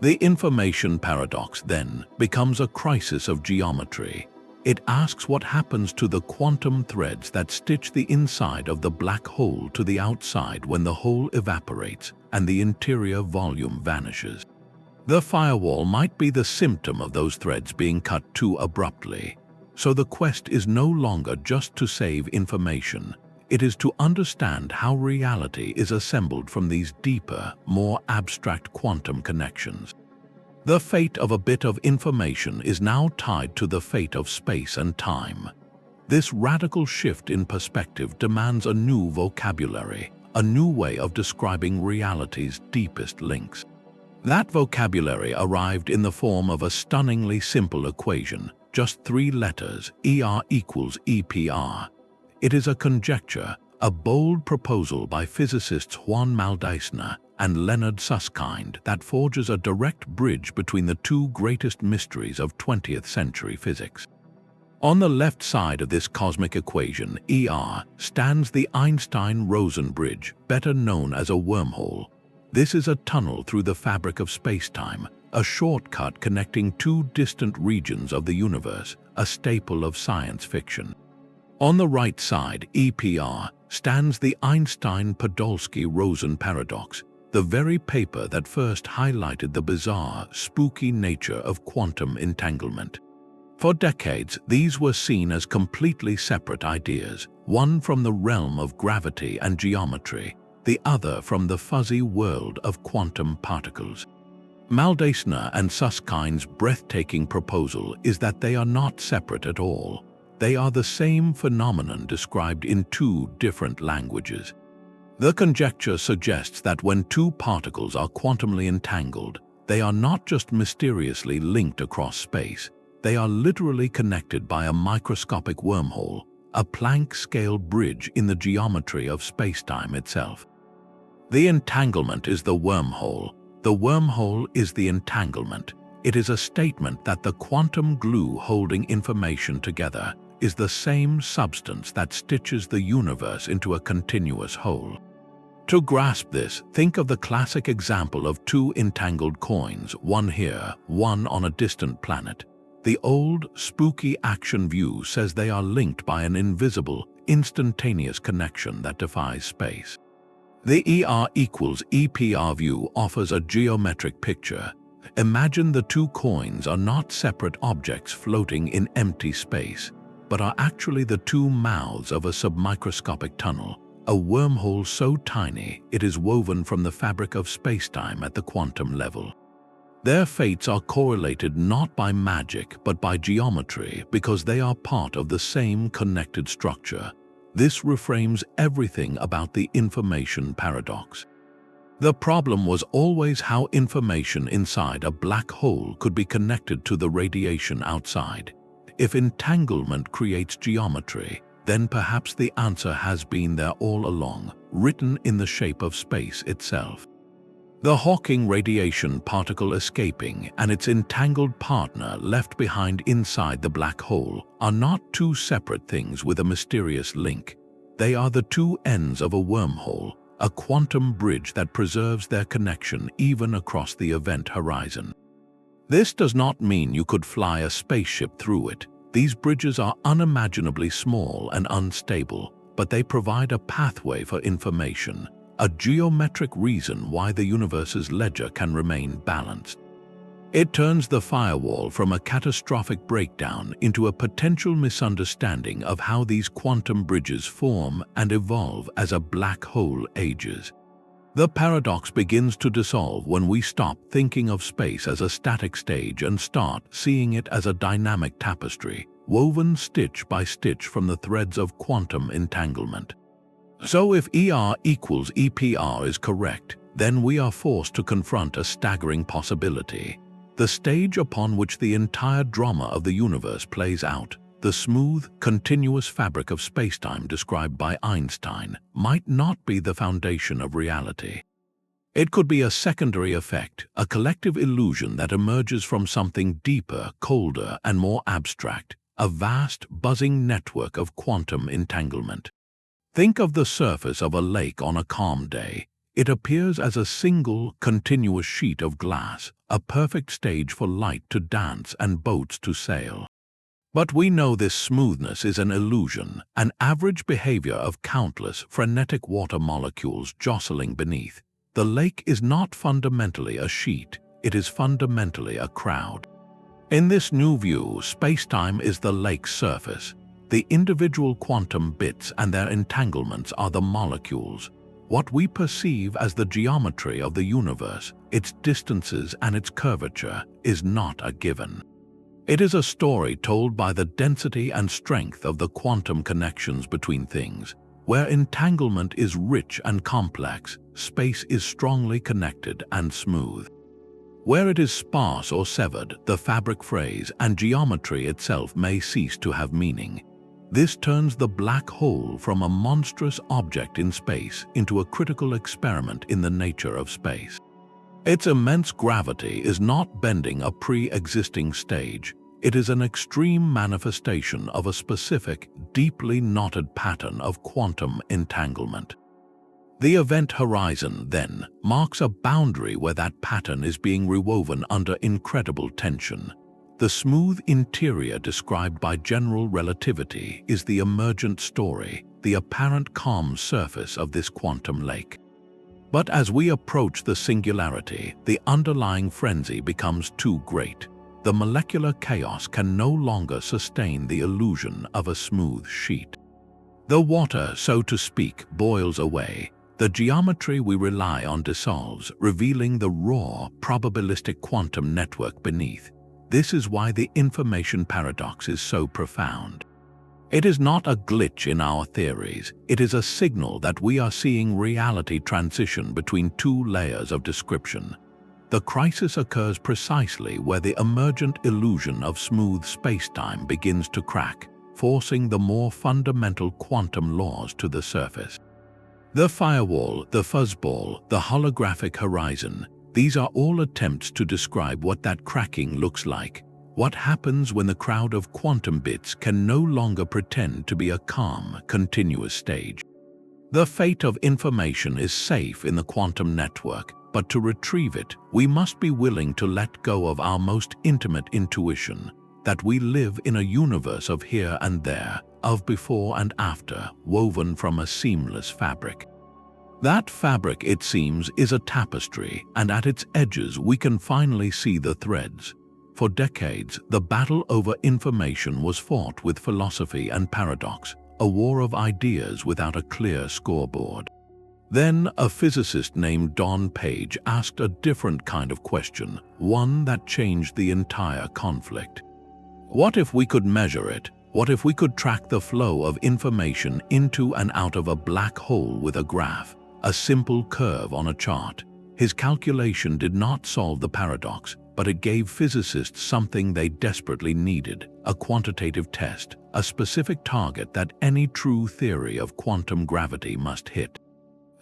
The information paradox, then, becomes a crisis of geometry. It asks what happens to the quantum threads that stitch the inside of the black hole to the outside when the hole evaporates and the interior volume vanishes. The firewall might be the symptom of those threads being cut too abruptly. So the quest is no longer just to save information. It is to understand how reality is assembled from these deeper, more abstract quantum connections. The fate of a bit of information is now tied to the fate of space and time. This radical shift in perspective demands a new vocabulary, a new way of describing reality's deepest links. That vocabulary arrived in the form of a stunningly simple equation, just 3 letters, ER equals EPR. It is a conjecture, a bold proposal by physicists Juan Maldaisner and Leonard Susskind that forges a direct bridge between the two greatest mysteries of 20th century physics. On the left side of this cosmic equation, ER, stands the Einstein-Rosen bridge, better known as a wormhole. This is a tunnel through the fabric of spacetime, a shortcut connecting two distant regions of the universe, a staple of science fiction. On the right side, EPR, stands the Einstein-Podolsky-Rosen paradox, the very paper that first highlighted the bizarre, spooky nature of quantum entanglement. For decades, these were seen as completely separate ideas, one from the realm of gravity and geometry, the other from the fuzzy world of quantum particles. Maldaisner and Susskind's breathtaking proposal is that they are not separate at all. They are the same phenomenon described in two different languages. The conjecture suggests that when two particles are quantumly entangled, they are not just mysteriously linked across space, they are literally connected by a microscopic wormhole, a Planck-scale bridge in the geometry of spacetime itself. The entanglement is the wormhole. The wormhole is the entanglement. It is a statement that the quantum glue holding information together is the same substance that stitches the universe into a continuous whole. To grasp this, think of the classic example of two entangled coins, one here, one on a distant planet. The old, spooky action view says they are linked by an invisible, instantaneous connection that defies space. The ER equals EPR view offers a geometric picture. Imagine the two coins are not separate objects floating in empty space, but are actually the two mouths of a submicroscopic tunnel, a wormhole so tiny it is woven from the fabric of spacetime at the quantum level. Their fates are correlated not by magic but by geometry because they are part of the same connected structure. This reframes everything about the information paradox. The problem was always how information inside a black hole could be connected to the radiation outside. If entanglement creates geometry, then perhaps the answer has been there all along, written in the shape of space itself. The Hawking radiation particle escaping and its entangled partner left behind inside the black hole are not two separate things with a mysterious link. They are the two ends of a wormhole, a quantum bridge that preserves their connection even across the event horizon. This does not mean you could fly a spaceship through it. These bridges are unimaginably small and unstable, but they provide a pathway for information, a geometric reason why the universe's ledger can remain balanced. It turns the firewall from a catastrophic breakdown into a potential misunderstanding of how these quantum bridges form and evolve as a black hole ages. The paradox begins to dissolve when we stop thinking of space as a static stage and start seeing it as a dynamic tapestry, woven stitch by stitch from the threads of quantum entanglement. So if ER equals EPR is correct, then we are forced to confront a staggering possibility. The stage upon which the entire drama of the universe plays out, the smooth, continuous fabric of spacetime described by Einstein, might not be the foundation of reality. It could be a secondary effect, a collective illusion that emerges from something deeper, colder, and more abstract, a vast, buzzing network of quantum entanglement. Think of the surface of a lake on a calm day. It appears as a single, continuous sheet of glass, a perfect stage for light to dance and boats to sail. But we know this smoothness is an illusion, an average behavior of countless, frenetic water molecules jostling beneath. The lake is not fundamentally a sheet, it is fundamentally a crowd. In this new view, spacetime is the lake's surface. The individual quantum bits and their entanglements are the molecules. What we perceive as the geometry of the universe, its distances and its curvature, is not a given. It is a story told by the density and strength of the quantum connections between things. Where entanglement is rich and complex, space is strongly connected and smooth. Where it is sparse or severed, the fabric phrase and geometry itself may cease to have meaning. This turns the black hole from a monstrous object in space into a critical experiment in the nature of space. Its immense gravity is not bending a pre-existing stage. It is an extreme manifestation of a specific, deeply knotted pattern of quantum entanglement. The event horizon, then, marks a boundary where that pattern is being rewoven under incredible tension. The smooth interior described by general relativity is the emergent story, the apparent calm surface of this quantum lake. But as we approach the singularity, the underlying frenzy becomes too great. The molecular chaos can no longer sustain the illusion of a smooth sheet. The water, so to speak, boils away. The geometry we rely on dissolves, revealing the raw, probabilistic quantum network beneath. This is why the information paradox is so profound. It is not a glitch in our theories, it is a signal that we are seeing reality transition between two layers of description. The crisis occurs precisely where the emergent illusion of smooth spacetime begins to crack, forcing the more fundamental quantum laws to the surface. The firewall, the fuzzball, the holographic horizon, these are all attempts to describe what that cracking looks like. What happens when the crowd of quantum bits can no longer pretend to be a calm, continuous stage? The fate of information is safe in the quantum network, but to retrieve it, we must be willing to let go of our most intimate intuition, that we live in a universe of here and there, of before and after, woven from a seamless fabric. That fabric, it seems, is a tapestry, and at its edges we can finally see the threads. For decades, the battle over information was fought with philosophy and paradox, a war of ideas without a clear scoreboard. Then, a physicist named Don Page asked a different kind of question, one that changed the entire conflict. What if we could measure it? What if we could track the flow of information into and out of a black hole with a graph, a simple curve on a chart? His calculation did not solve the paradox, but it gave physicists something they desperately needed, a quantitative test, a specific target that any true theory of quantum gravity must hit.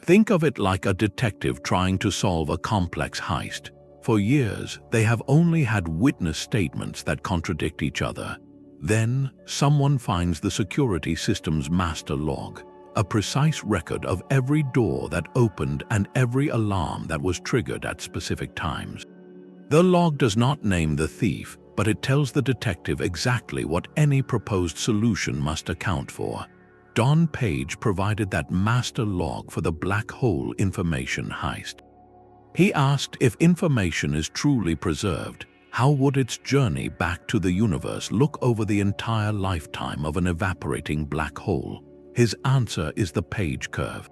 Think of it like a detective trying to solve a complex heist. For years, they have only had witness statements that contradict each other. Then, someone finds the security system's master log, a precise record of every door that opened and every alarm that was triggered at specific times. The log does not name the thief, but it tells the detective exactly what any proposed solution must account for. Don Page provided that master log for the black hole information heist. He asked, if information is truly preserved, how would its journey back to the universe look over the entire lifetime of an evaporating black hole? His answer is the Page curve.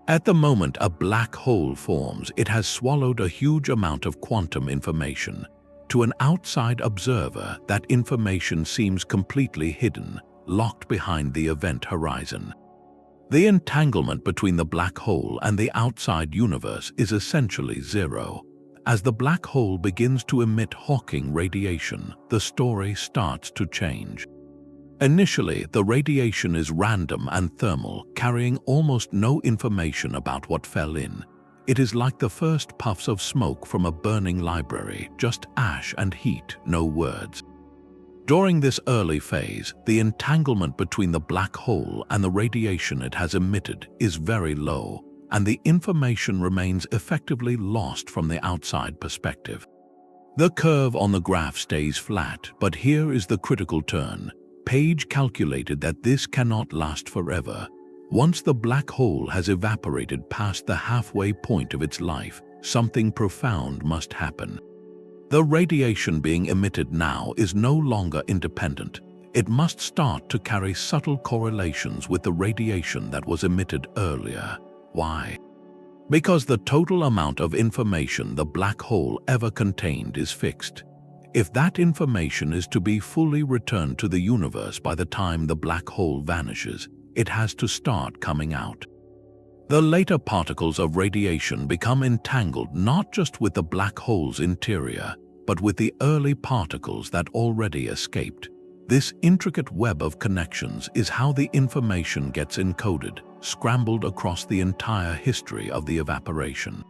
At the moment a black hole forms, it has swallowed a huge amount of quantum information. To an outside observer, that information seems completely hidden, locked behind the event horizon. The entanglement between the black hole and the outside universe is essentially zero. As the black hole begins to emit Hawking radiation, the story starts to change. Initially, the radiation is random and thermal, carrying almost no information about what fell in. It is like the first puffs of smoke from a burning library, just ash and heat, no words. During this early phase, the entanglement between the black hole and the radiation it has emitted is very low, and the information remains effectively lost from the outside perspective. The curve on the graph stays flat, but here is the critical turn. Page calculated that this cannot last forever. Once the black hole has evaporated past the halfway point of its life, something profound must happen. The radiation being emitted now is no longer independent. It must start to carry subtle correlations with the radiation that was emitted earlier. Why? Because the total amount of information the black hole ever contained is fixed. If that information is to be fully returned to the universe by the time the black hole vanishes, it has to start coming out. The later particles of radiation become entangled not just with the black hole's interior, but with the early particles that already escaped. This intricate web of connections is how the information gets encoded, scrambled across the entire history of the evaporation.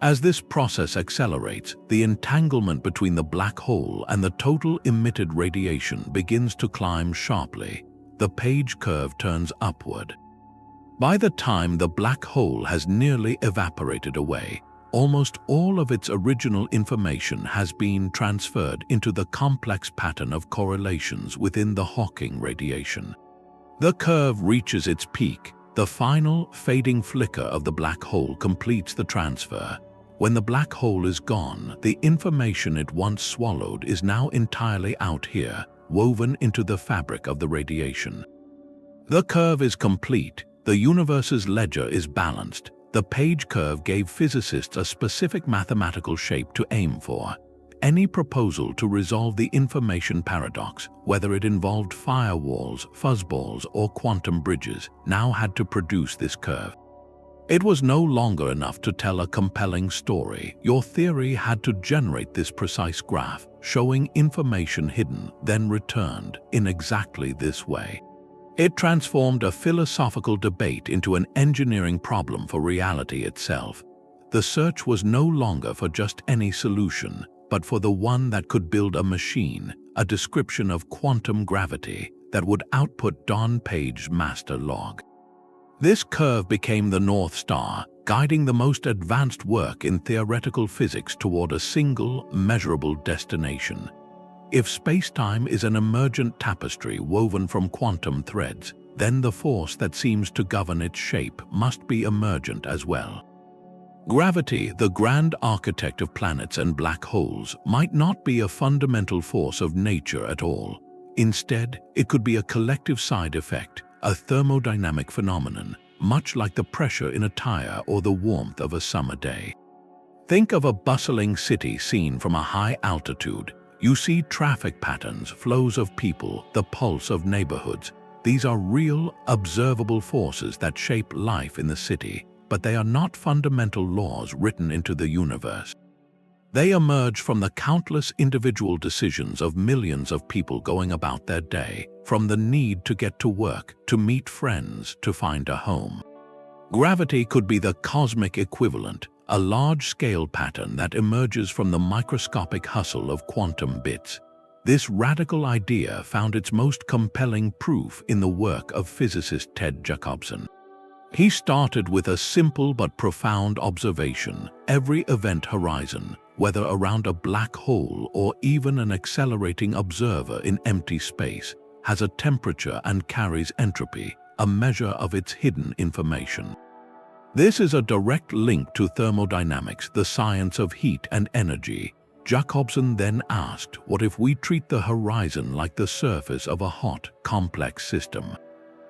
As this process accelerates, the entanglement between the black hole and the total emitted radiation begins to climb sharply. The Page curve turns upward. By the time the black hole has nearly evaporated away, almost all of its original information has been transferred into the complex pattern of correlations within the Hawking radiation. The curve reaches its peak. The final, fading flicker of the black hole completes the transfer. When the black hole is gone, the information it once swallowed is now entirely out here, woven into the fabric of the radiation. The curve is complete. The universe's ledger is balanced. The Page curve gave physicists a specific mathematical shape to aim for. Any proposal to resolve the information paradox, whether it involved firewalls, fuzzballs, or quantum bridges, now had to produce this curve. It was no longer enough to tell a compelling story. Your theory had to generate this precise graph, showing information hidden, then returned, in exactly this way. It transformed a philosophical debate into an engineering problem for reality itself. The search was no longer for just any solution, but for the one that could build a machine, a description of quantum gravity that would output Don Page's master log. This curve became the North Star, guiding the most advanced work in theoretical physics toward a single, measurable destination. If spacetime is an emergent tapestry woven from quantum threads, then the force that seems to govern its shape must be emergent as well. Gravity, the grand architect of planets and black holes, might not be a fundamental force of nature at all. Instead, it could be a collective side effect, a thermodynamic phenomenon, much like the pressure in a tire or the warmth of a summer day. Think of a bustling city seen from a high altitude. You see traffic patterns, flows of people, the pulse of neighborhoods. These are real, observable forces that shape life in the city, but they are not fundamental laws written into the universe. They emerge from the countless individual decisions of millions of people going about their day, from the need to get to work, to meet friends, to find a home. Gravity could be the cosmic equivalent, a large-scale pattern that emerges from the microscopic hustle of quantum bits. This radical idea found its most compelling proof in the work of physicist Ted Jacobson. He started with a simple but profound observation. Every event horizon, whether around a black hole or even an accelerating observer in empty space, has a temperature and carries entropy, a measure of its hidden information. This is a direct link to thermodynamics, the science of heat and energy. Jacobson then asked, what if we treat the horizon like the surface of a hot, complex system?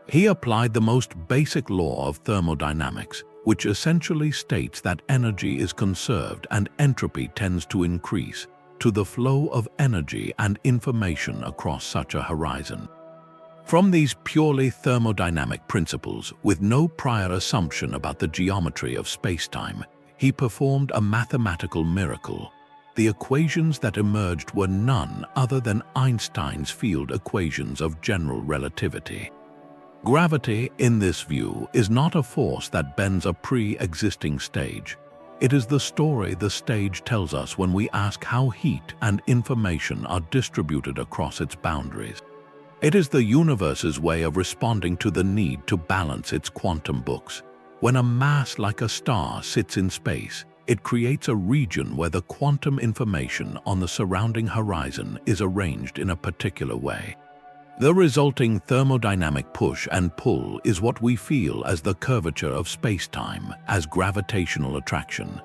He applied the most basic law of thermodynamics, which essentially states that energy is conserved and entropy tends to increase, to the flow of energy and information across such a horizon. From these purely thermodynamic principles, with no prior assumption about the geometry of spacetime, he performed a mathematical miracle. The equations that emerged were none other than Einstein's field equations of general relativity. Gravity, in this view, is not a force that bends a pre-existing stage. It is the story the stage tells us when we ask how heat and information are distributed across its boundaries. It is the universe's way of responding to the need to balance its quantum books. When a mass like a star sits in space, it creates a region where the quantum information on the surrounding horizon is arranged in a particular way. The resulting thermodynamic push and pull is what we feel as the curvature of spacetime, as gravitational attraction.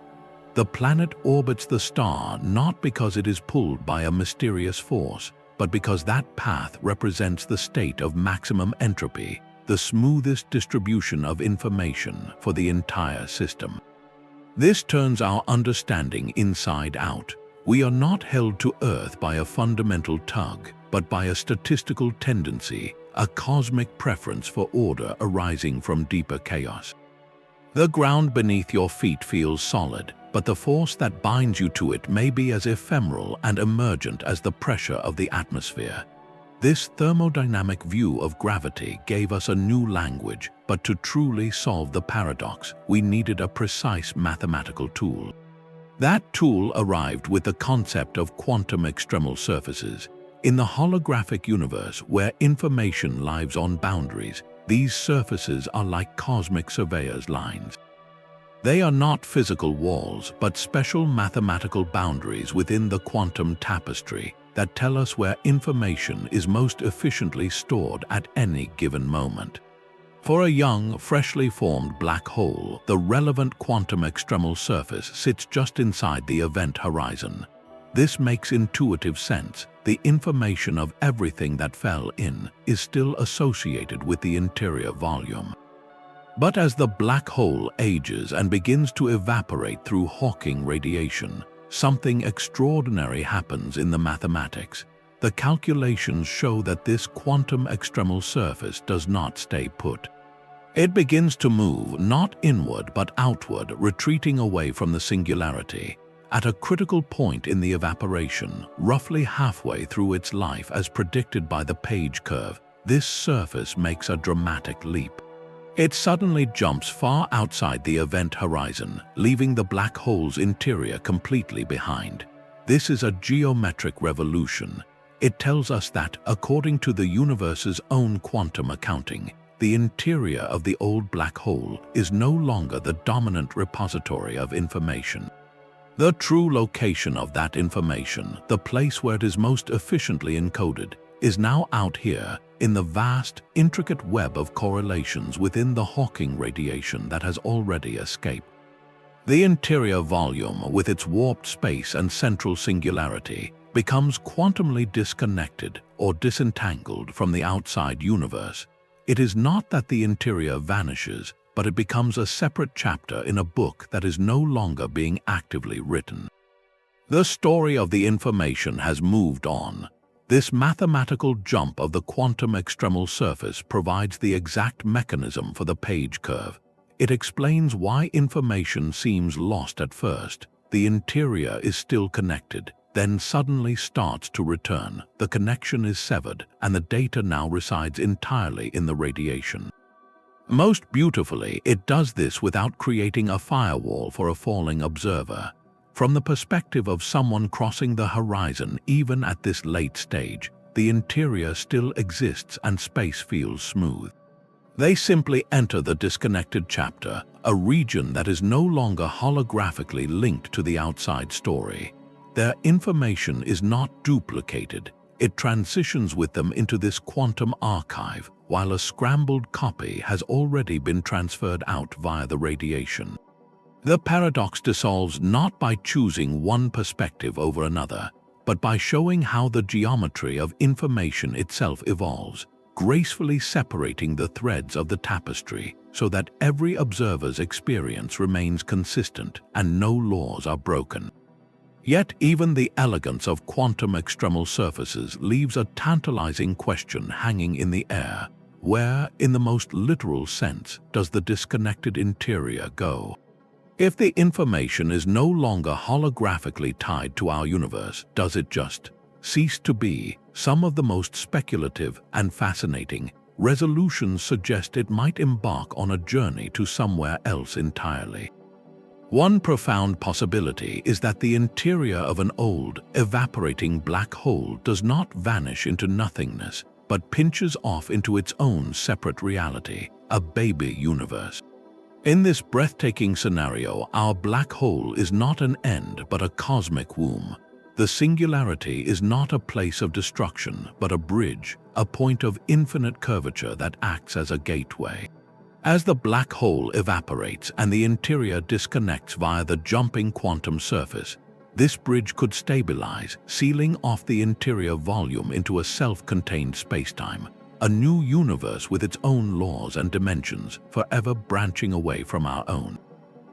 The planet orbits the star not because it is pulled by a mysterious force, but because that path represents the state of maximum entropy, the smoothest distribution of information for the entire system. This turns our understanding inside out. We are not held to Earth by a fundamental tug, but by a statistical tendency, a cosmic preference for order arising from deeper chaos. The ground beneath your feet feels solid, but the force that binds you to it may be as ephemeral and emergent as the pressure of the atmosphere. This thermodynamic view of gravity gave us a new language, but to truly solve the paradox, we needed a precise mathematical tool. That tool arrived with the concept of quantum extremal surfaces. In the holographic universe, where information lives on boundaries, these surfaces are like cosmic surveyor's lines. They are not physical walls, but special mathematical boundaries within the quantum tapestry that tell us where information is most efficiently stored at any given moment. For a young, freshly formed black hole, the relevant quantum extremal surface sits just inside the event horizon. This makes intuitive sense. The information of everything that fell in is still associated with the interior volume. But as the black hole ages and begins to evaporate through Hawking radiation, something extraordinary happens in the mathematics. The calculations show that this quantum extremal surface does not stay put. It begins to move not inward but outward, retreating away from the singularity. At a critical point in the evaporation, roughly halfway through its life as predicted by the Page curve, this surface makes a dramatic leap. It suddenly jumps far outside the event horizon, leaving the black hole's interior completely behind. This is a geometric revolution. It tells us that, according to the universe's own quantum accounting, the interior of the old black hole is no longer the dominant repository of information. The true location of that information, the place where it is most efficiently encoded, is now out here in the vast, intricate web of correlations within the Hawking radiation that has already escaped. The interior volume, with its warped space and central singularity, becomes quantumly disconnected or disentangled from the outside universe. It is not that the interior vanishes, but it becomes a separate chapter in a book that is no longer being actively written. The story of the information has moved on. This mathematical jump of the quantum extremal surface provides the exact mechanism for the Page curve. It explains why information seems lost at first. The interior is still connected, then suddenly starts to return. The connection is severed, and the data now resides entirely in the radiation. Most beautifully, it does this without creating a firewall for a falling observer. From the perspective of someone crossing the horizon, even at this late stage, the interior still exists and space feels smooth. They simply enter the disconnected chapter, a region that is no longer holographically linked to the outside story. Their information is not duplicated. It transitions with them into this quantum archive, while a scrambled copy has already been transferred out via the radiation. The paradox dissolves not by choosing one perspective over another, but by showing how the geometry of information itself evolves, gracefully separating the threads of the tapestry so that every observer's experience remains consistent and no laws are broken. Yet even the elegance of quantum extremal surfaces leaves a tantalizing question hanging in the air. Where, in the most literal sense, does the disconnected interior go? If the information is no longer holographically tied to our universe, does it just cease to be? Some of the most speculative and fascinating resolutions suggest it might embark on a journey to somewhere else entirely. One profound possibility is that the interior of an old, evaporating black hole does not vanish into nothingness, but pinches off into its own separate reality, a baby universe. In this breathtaking scenario, our black hole is not an end but a cosmic womb. The singularity is not a place of destruction, but a bridge, a point of infinite curvature that acts as a gateway. As the black hole evaporates and the interior disconnects via the jumping quantum surface, this bridge could stabilize, sealing off the interior volume into a self-contained spacetime, a new universe with its own laws and dimensions, forever branching away from our own.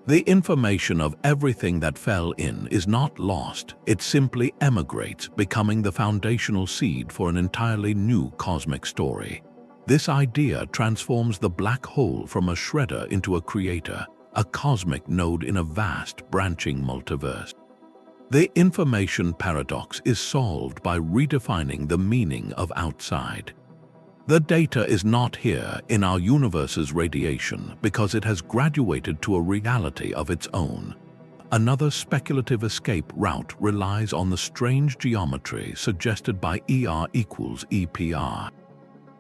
The information of everything that fell in is not lost, it simply emigrates, becoming the foundational seed for an entirely new cosmic story. This idea transforms the black hole from a shredder into a creator, a cosmic node in a vast, branching multiverse. The information paradox is solved by redefining the meaning of outside. The data is not here in our universe's radiation because it has graduated to a reality of its own. Another speculative escape route relies on the strange geometry suggested by ER equals EPR.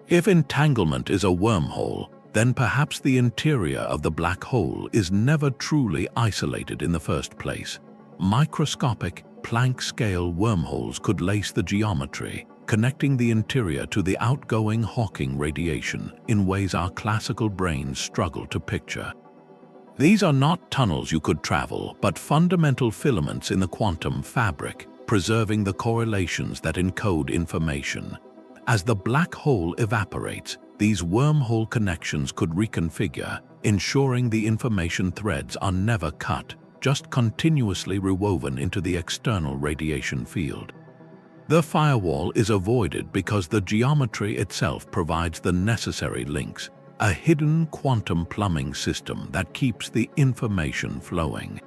If entanglement is a wormhole, then perhaps the interior of the black hole is never truly isolated in the first place. Microscopic, Planck-scale wormholes could lace the geometry, connecting the interior to the outgoing Hawking radiation in ways our classical brains struggle to picture. These are not tunnels you could travel, but fundamental filaments in the quantum fabric, preserving the correlations that encode information. As the black hole evaporates, these wormhole connections could reconfigure, ensuring the information threads are never cut, just continuously rewoven into the external radiation field. The firewall is avoided because the geometry itself provides the necessary links, a hidden quantum plumbing system that keeps the information flowing.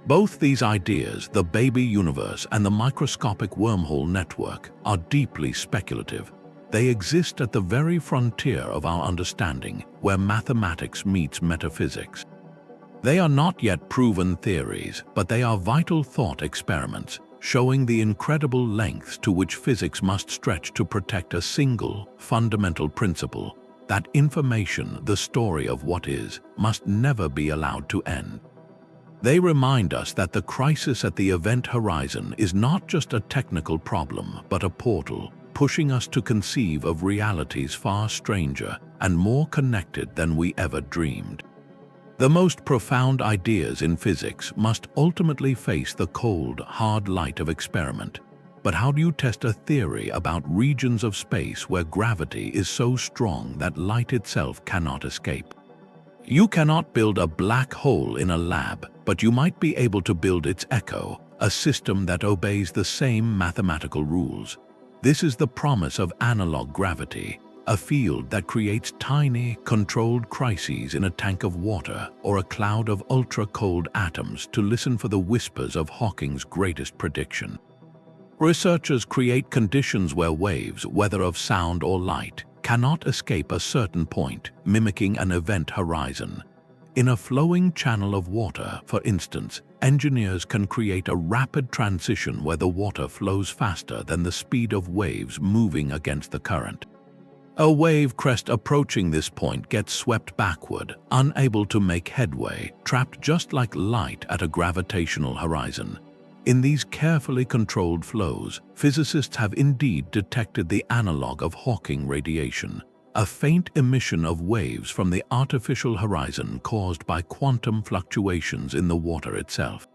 Both these ideas, the baby universe and the microscopic wormhole network, are deeply speculative. They exist at the very frontier of our understanding, where mathematics meets metaphysics. They are not yet proven theories, but they are vital thought experiments, showing the incredible lengths to which physics must stretch to protect a single, fundamental principle: that information, the story of what is, must never be allowed to end. They remind us that the crisis at the event horizon is not just a technical problem, but a portal, pushing us to conceive of realities far stranger and more connected than we ever dreamed. The most profound ideas in physics must ultimately face the cold, hard light of experiment. But how do you test a theory about regions of space where gravity is so strong that light itself cannot escape? You cannot build a black hole in a lab, but you might be able to build its echo, a system that obeys the same mathematical rules. This is the promise of analog gravity, a field that creates tiny, controlled crises in a tank of water or a cloud of ultra-cold atoms to listen for the whispers of Hawking's greatest prediction. Researchers create conditions where waves, whether of sound or light, cannot escape a certain point, mimicking an event horizon. In a flowing channel of water, for instance, engineers can create a rapid transition where the water flows faster than the speed of waves moving against the current. A wave crest approaching this point gets swept backward, unable to make headway, trapped just like light at a gravitational horizon. In these carefully controlled flows, physicists have indeed detected the analog of Hawking radiation, a faint emission of waves from the artificial horizon caused by quantum fluctuations in the water itself.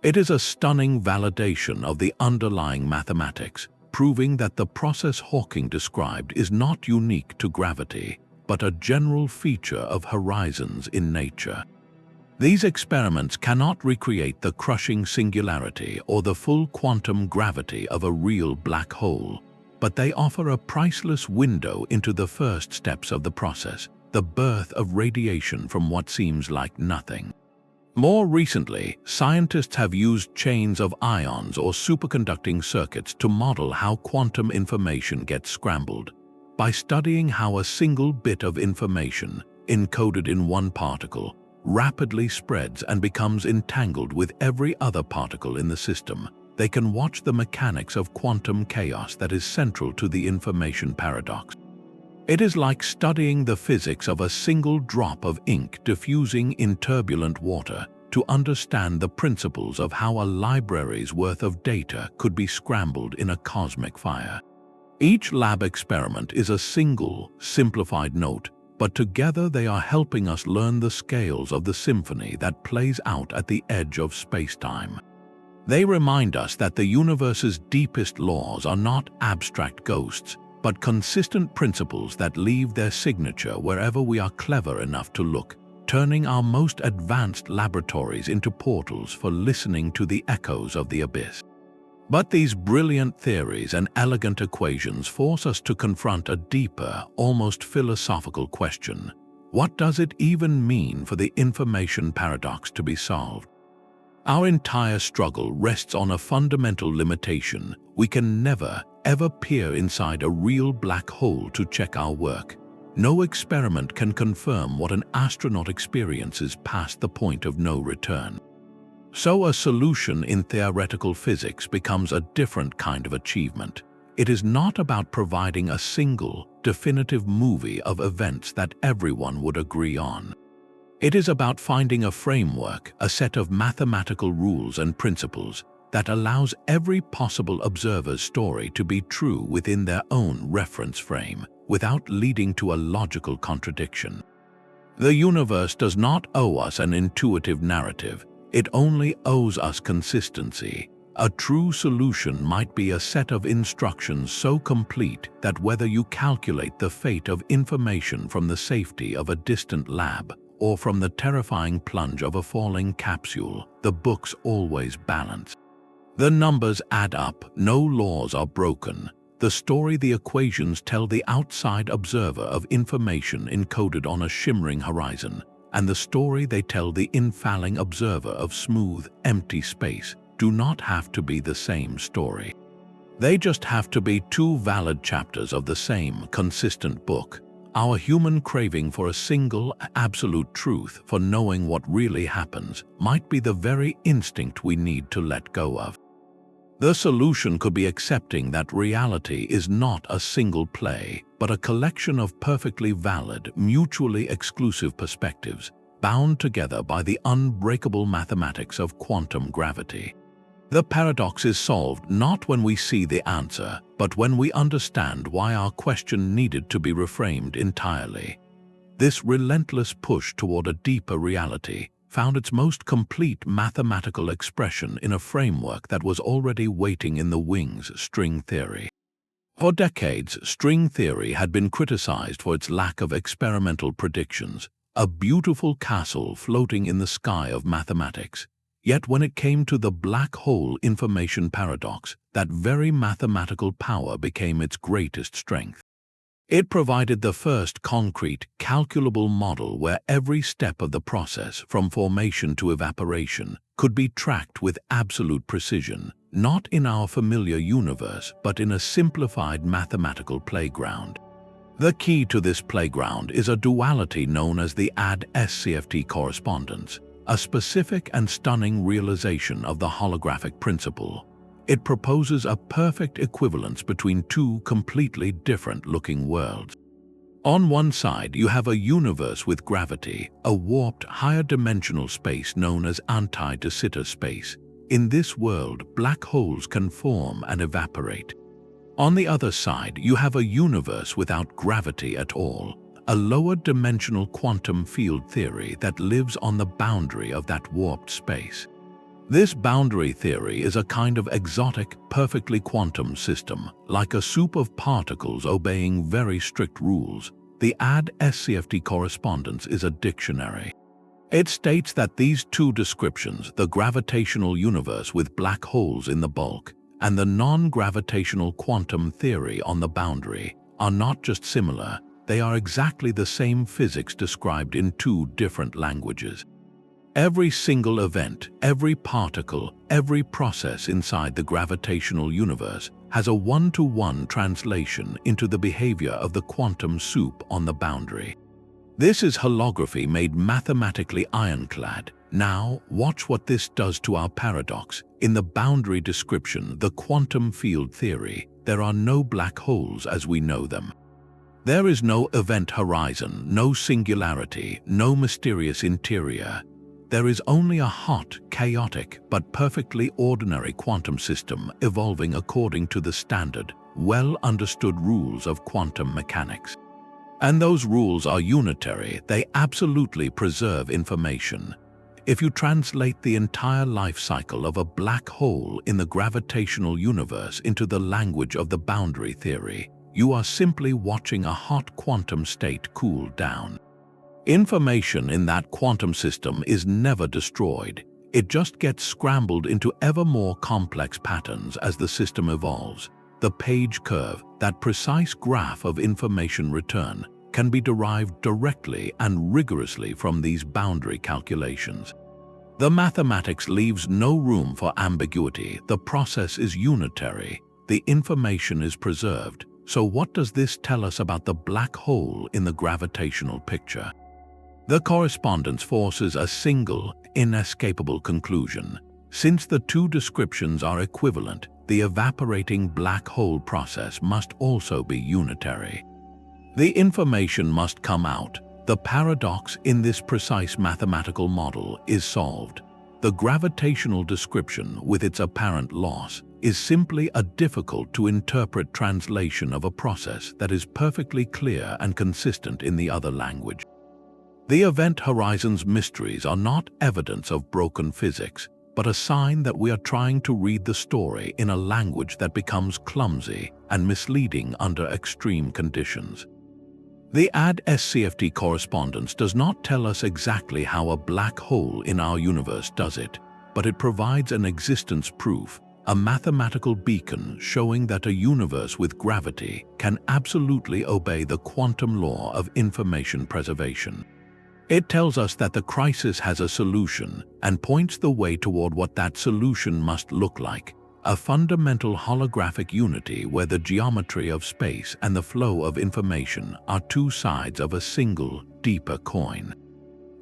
It is a stunning validation of the underlying mathematics, proving that the process Hawking described is not unique to gravity, but a general feature of horizons in nature. These experiments cannot recreate the crushing singularity or the full quantum gravity of a real black hole, but they offer a priceless window into the first steps of the process, the birth of radiation from what seems like nothing. More recently, scientists have used chains of ions or superconducting circuits to model how quantum information gets scrambled. By studying how a single bit of information, encoded in one particle, rapidly spreads and becomes entangled with every other particle in the system, they can watch the mechanics of quantum chaos that is central to the information paradox. It is like studying the physics of a single drop of ink diffusing in turbulent water to understand the principles of how a library's worth of data could be scrambled in a cosmic fire. Each lab experiment is a single, simplified note, but together they are helping us learn the scales of the symphony that plays out at the edge of spacetime. They remind us that the universe's deepest laws are not abstract ghosts, but consistent principles that leave their signature wherever we are clever enough to look, turning our most advanced laboratories into portals for listening to the echoes of the abyss. But these brilliant theories and elegant equations force us to confront a deeper, almost philosophical question. What does it even mean for the information paradox to be solved? Our entire struggle rests on a fundamental limitation. We can never, ever peer inside a real black hole to check our work. No experiment can confirm what an astronaut experiences past the point of no return. So a solution in theoretical physics becomes a different kind of achievement. It is not about providing a single, definitive movie of events that everyone would agree on. It is about finding a framework, a set of mathematical rules and principles that allows every possible observer's story to be true within their own reference frame, without leading to a logical contradiction. The universe does not owe us an intuitive narrative, it only owes us consistency. A true solution might be a set of instructions so complete that whether you calculate the fate of information from the safety of a distant lab, or from the terrifying plunge of a falling capsule, the books always balance. The numbers add up, no laws are broken. The story the equations tell the outside observer of information encoded on a shimmering horizon, and the story they tell the infalling observer of smooth, empty space do not have to be the same story. They just have to be two valid chapters of the same consistent book. Our human craving for a single, absolute truth, for knowing what really happens, might be the very instinct we need to let go of. The solution could be accepting that reality is not a single play, but a collection of perfectly valid, mutually exclusive perspectives, bound together by the unbreakable mathematics of quantum gravity. The paradox is solved not when we see the answer, but when we understand why our question needed to be reframed entirely. This relentless push toward a deeper reality found its most complete mathematical expression in a framework that was already waiting in the wings: string theory. For decades, string theory had been criticized for its lack of experimental predictions, a beautiful castle floating in the sky of mathematics. Yet when it came to the black hole information paradox, that very mathematical power became its greatest strength. It provided the first concrete, calculable model where every step of the process, from formation to evaporation, could be tracked with absolute precision, not in our familiar universe, but in a simplified mathematical playground. The key to this playground is a duality known as the AD-SCFT correspondence, a specific and stunning realization of the holographic principle. It proposes a perfect equivalence between two completely different-looking worlds. On one side, you have a universe with gravity, a warped, higher-dimensional space known as anti-de Sitter space. In this world, black holes can form and evaporate. On the other side, you have a universe without gravity at all, a lower-dimensional quantum field theory that lives on the boundary of that warped space. This boundary theory is a kind of exotic, perfectly quantum system, like a soup of particles obeying very strict rules. The AD-SCFT correspondence is a dictionary. It states that these two descriptions, the gravitational universe with black holes in the bulk and the non-gravitational quantum theory on the boundary, are not just similar, they are exactly the same physics described in two different languages. Every single event, every particle, every process inside the gravitational universe has a one-to-one translation into the behavior of the quantum soup on the boundary. This is holography made mathematically ironclad. Now, watch what this does to our paradox. In the boundary description, the quantum field theory, there are no black holes as we know them. There is no event horizon, no singularity, no mysterious interior. There is only a hot, chaotic, but perfectly ordinary quantum system evolving according to the standard, well-understood rules of quantum mechanics. And those rules are unitary, they absolutely preserve information. If you translate the entire life cycle of a black hole in the gravitational universe into the language of the boundary theory, you are simply watching a hot quantum state cool down. Information in that quantum system is never destroyed. It just gets scrambled into ever more complex patterns as the system evolves. The page curve, that precise graph of information return, can be derived directly and rigorously from these boundary calculations. The mathematics leaves no room for ambiguity. The process is unitary. The information is preserved. So what does this tell us about the black hole in the gravitational picture? The correspondence forces a single, inescapable conclusion. Since the two descriptions are equivalent, the evaporating black hole process must also be unitary. The information must come out. The paradox in this precise mathematical model is solved. The gravitational description, with its apparent loss, is simply a difficult-to-interpret translation of a process that is perfectly clear and consistent in the other language. The event horizon's mysteries are not evidence of broken physics, but a sign that we are trying to read the story in a language that becomes clumsy and misleading under extreme conditions. The AD-SCFT correspondence does not tell us exactly how a black hole in our universe does it, but it provides an existence proof, a mathematical beacon showing that a universe with gravity can absolutely obey the quantum law of information preservation. It tells us that the crisis has a solution and points the way toward what that solution must look like, a fundamental holographic unity where the geometry of space and the flow of information are two sides of a single, deeper coin.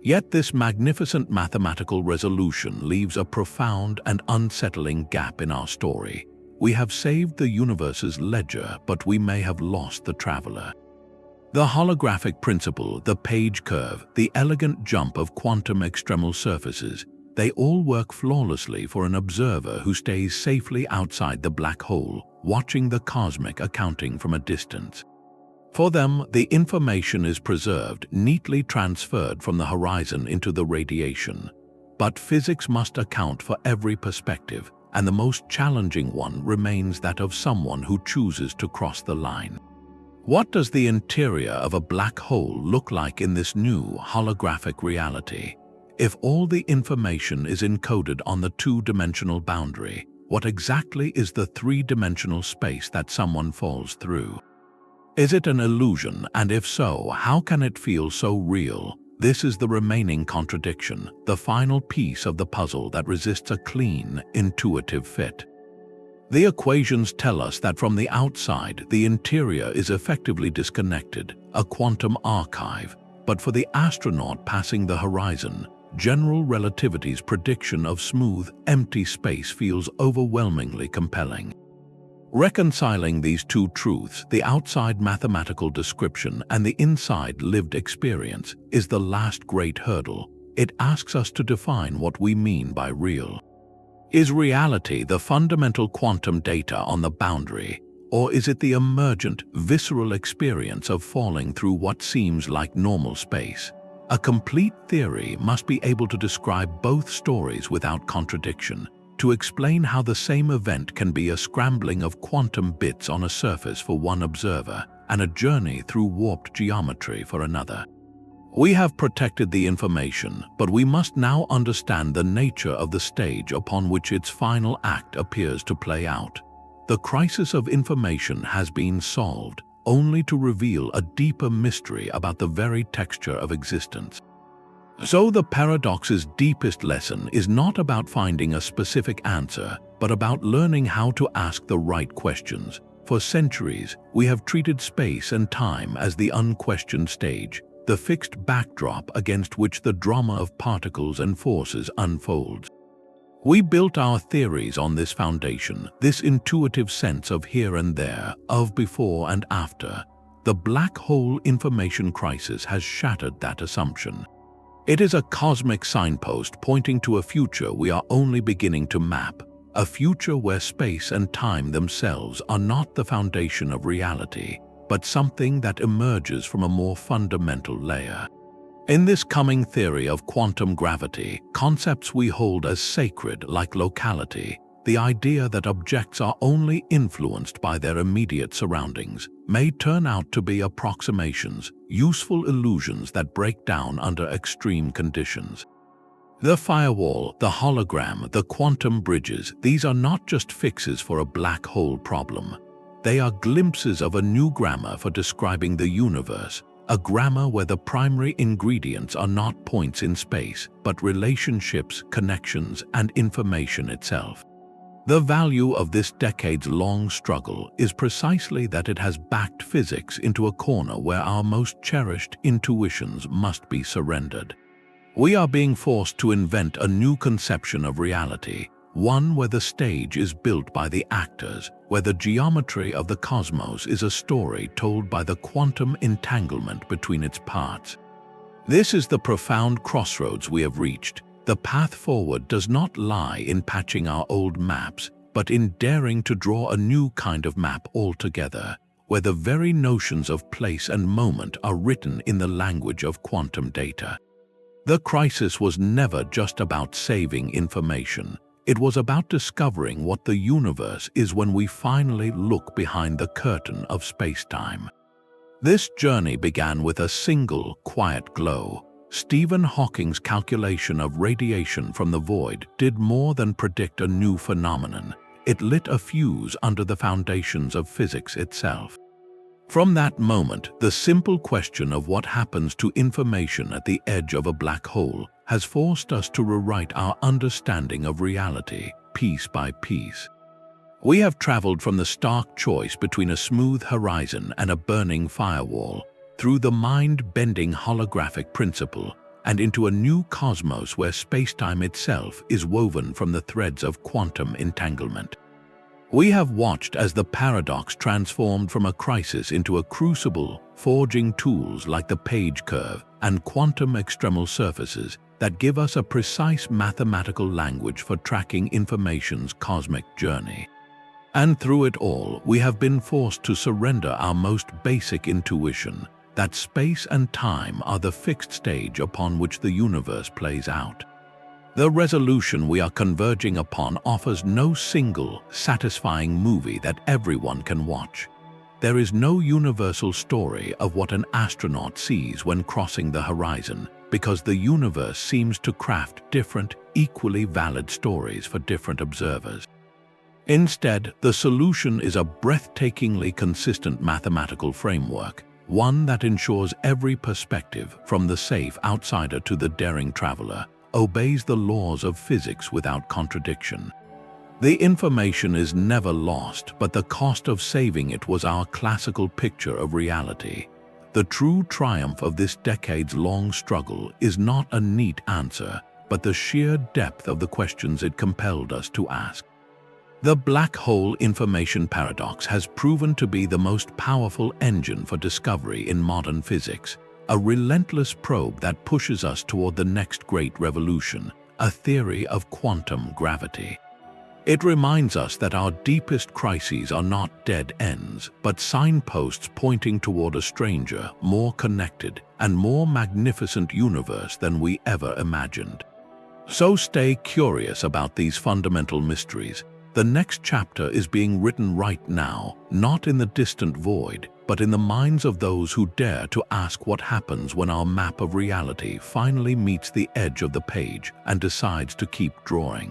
Yet this magnificent mathematical resolution leaves a profound and unsettling gap in our story. We have saved the universe's ledger, but we may have lost the traveler. The holographic principle, the page curve, the elegant jump of quantum extremal surfaces, they all work flawlessly for an observer who stays safely outside the black hole, watching the cosmic accounting from a distance. For them, the information is preserved, neatly transferred from the horizon into the radiation. But physics must account for every perspective, and the most challenging one remains that of someone who chooses to cross the line. What does the interior of a black hole look like in this new holographic reality? If all the information is encoded on the two-dimensional boundary, what exactly is the three-dimensional space that someone falls through? Is it an illusion, and if so, how can it feel so real? This is the remaining contradiction, the final piece of the puzzle that resists a clean, intuitive fit. The equations tell us that from the outside, the interior is effectively disconnected, a quantum archive, but for the astronaut passing the horizon, general relativity's prediction of smooth, empty space feels overwhelmingly compelling. Reconciling these two truths, the outside mathematical description and the inside lived experience, is the last great hurdle. It asks us to define what we mean by real. Is reality the fundamental quantum data on the boundary, Or is it the emergent, visceral experience of falling through what seems like normal space? A complete theory must be able to describe both stories without contradiction, to explain how the same event can be a scrambling of quantum bits on a surface for one observer and a journey through warped geometry for another. We have protected the information, but we must now understand the nature of the stage upon which its final act appears to play out. The crisis of information has been solved, only to reveal a deeper mystery about the very texture of existence. So the paradox's deepest lesson is not about finding a specific answer, but about learning how to ask the right questions. For centuries, we have treated space and time as the unquestioned stage, the fixed backdrop against which the drama of particles and forces unfolds. We built our theories on this foundation, this intuitive sense of here and there, of before and after. The black hole information crisis has shattered that assumption. It is a cosmic signpost pointing to a future we are only beginning to map, a future where space and time themselves are not the foundation of reality, but something that emerges from a more fundamental layer. In this coming theory of quantum gravity, concepts we hold as sacred like locality, the idea that objects are only influenced by their immediate surroundings, may turn out to be approximations, useful illusions that break down under extreme conditions. The firewall, the hologram, the quantum bridges, these are not just fixes for a black hole problem. They are glimpses of a new grammar for describing the universe, a grammar where the primary ingredients are not points in space, but relationships, connections, and information itself. The value of this decades-long struggle is precisely that it has backed physics into a corner where our most cherished intuitions must be surrendered. We are being forced to invent a new conception of reality, one where the stage is built by the actors, where the geometry of the cosmos is a story told by the quantum entanglement between its parts. This is the profound crossroads we have reached. The path forward does not lie in patching our old maps, but in daring to draw a new kind of map altogether, where the very notions of place and moment are written in the language of quantum data. The crisis was never just about saving information. It was about discovering what the universe is when we finally look behind the curtain of spacetime. This journey began with a single, quiet glow. Stephen Hawking's calculation of radiation from the void did more than predict a new phenomenon. It lit a fuse under the foundations of physics itself. From that moment, the simple question of what happens to information at the edge of a black hole has forced us to rewrite our understanding of reality, piece by piece. We have traveled from the stark choice between a smooth horizon and a burning firewall, through the mind-bending holographic principle, and into a new cosmos where spacetime itself is woven from the threads of quantum entanglement. We have watched as the paradox transformed from a crisis into a crucible, forging tools like the page curve and quantum extremal surfaces that give us a precise mathematical language for tracking information's cosmic journey. And through it all, we have been forced to surrender our most basic intuition, that space and time are the fixed stage upon which the universe plays out. The resolution we are converging upon offers no single, satisfying movie that everyone can watch. There is no universal story of what an astronaut sees when crossing the horizon, because the universe seems to craft different, equally valid stories for different observers. Instead, the solution is a breathtakingly consistent mathematical framework, one that ensures every perspective, from the safe outsider to the daring traveler, obeys the laws of physics without contradiction. The information is never lost, but the cost of saving it was our classical picture of reality. The true triumph of this decades-long struggle is not a neat answer, but the sheer depth of the questions it compelled us to ask. The black hole information paradox has proven to be the most powerful engine for discovery in modern physics, a relentless probe that pushes us toward the next great revolution, a theory of quantum gravity. It reminds us that our deepest crises are not dead ends, but signposts pointing toward a stranger, more connected, and more magnificent universe than we ever imagined. So stay curious about these fundamental mysteries. The next chapter is being written right now, not in the distant void, but in the minds of those who dare to ask what happens when our map of reality finally meets the edge of the page and decides to keep drawing.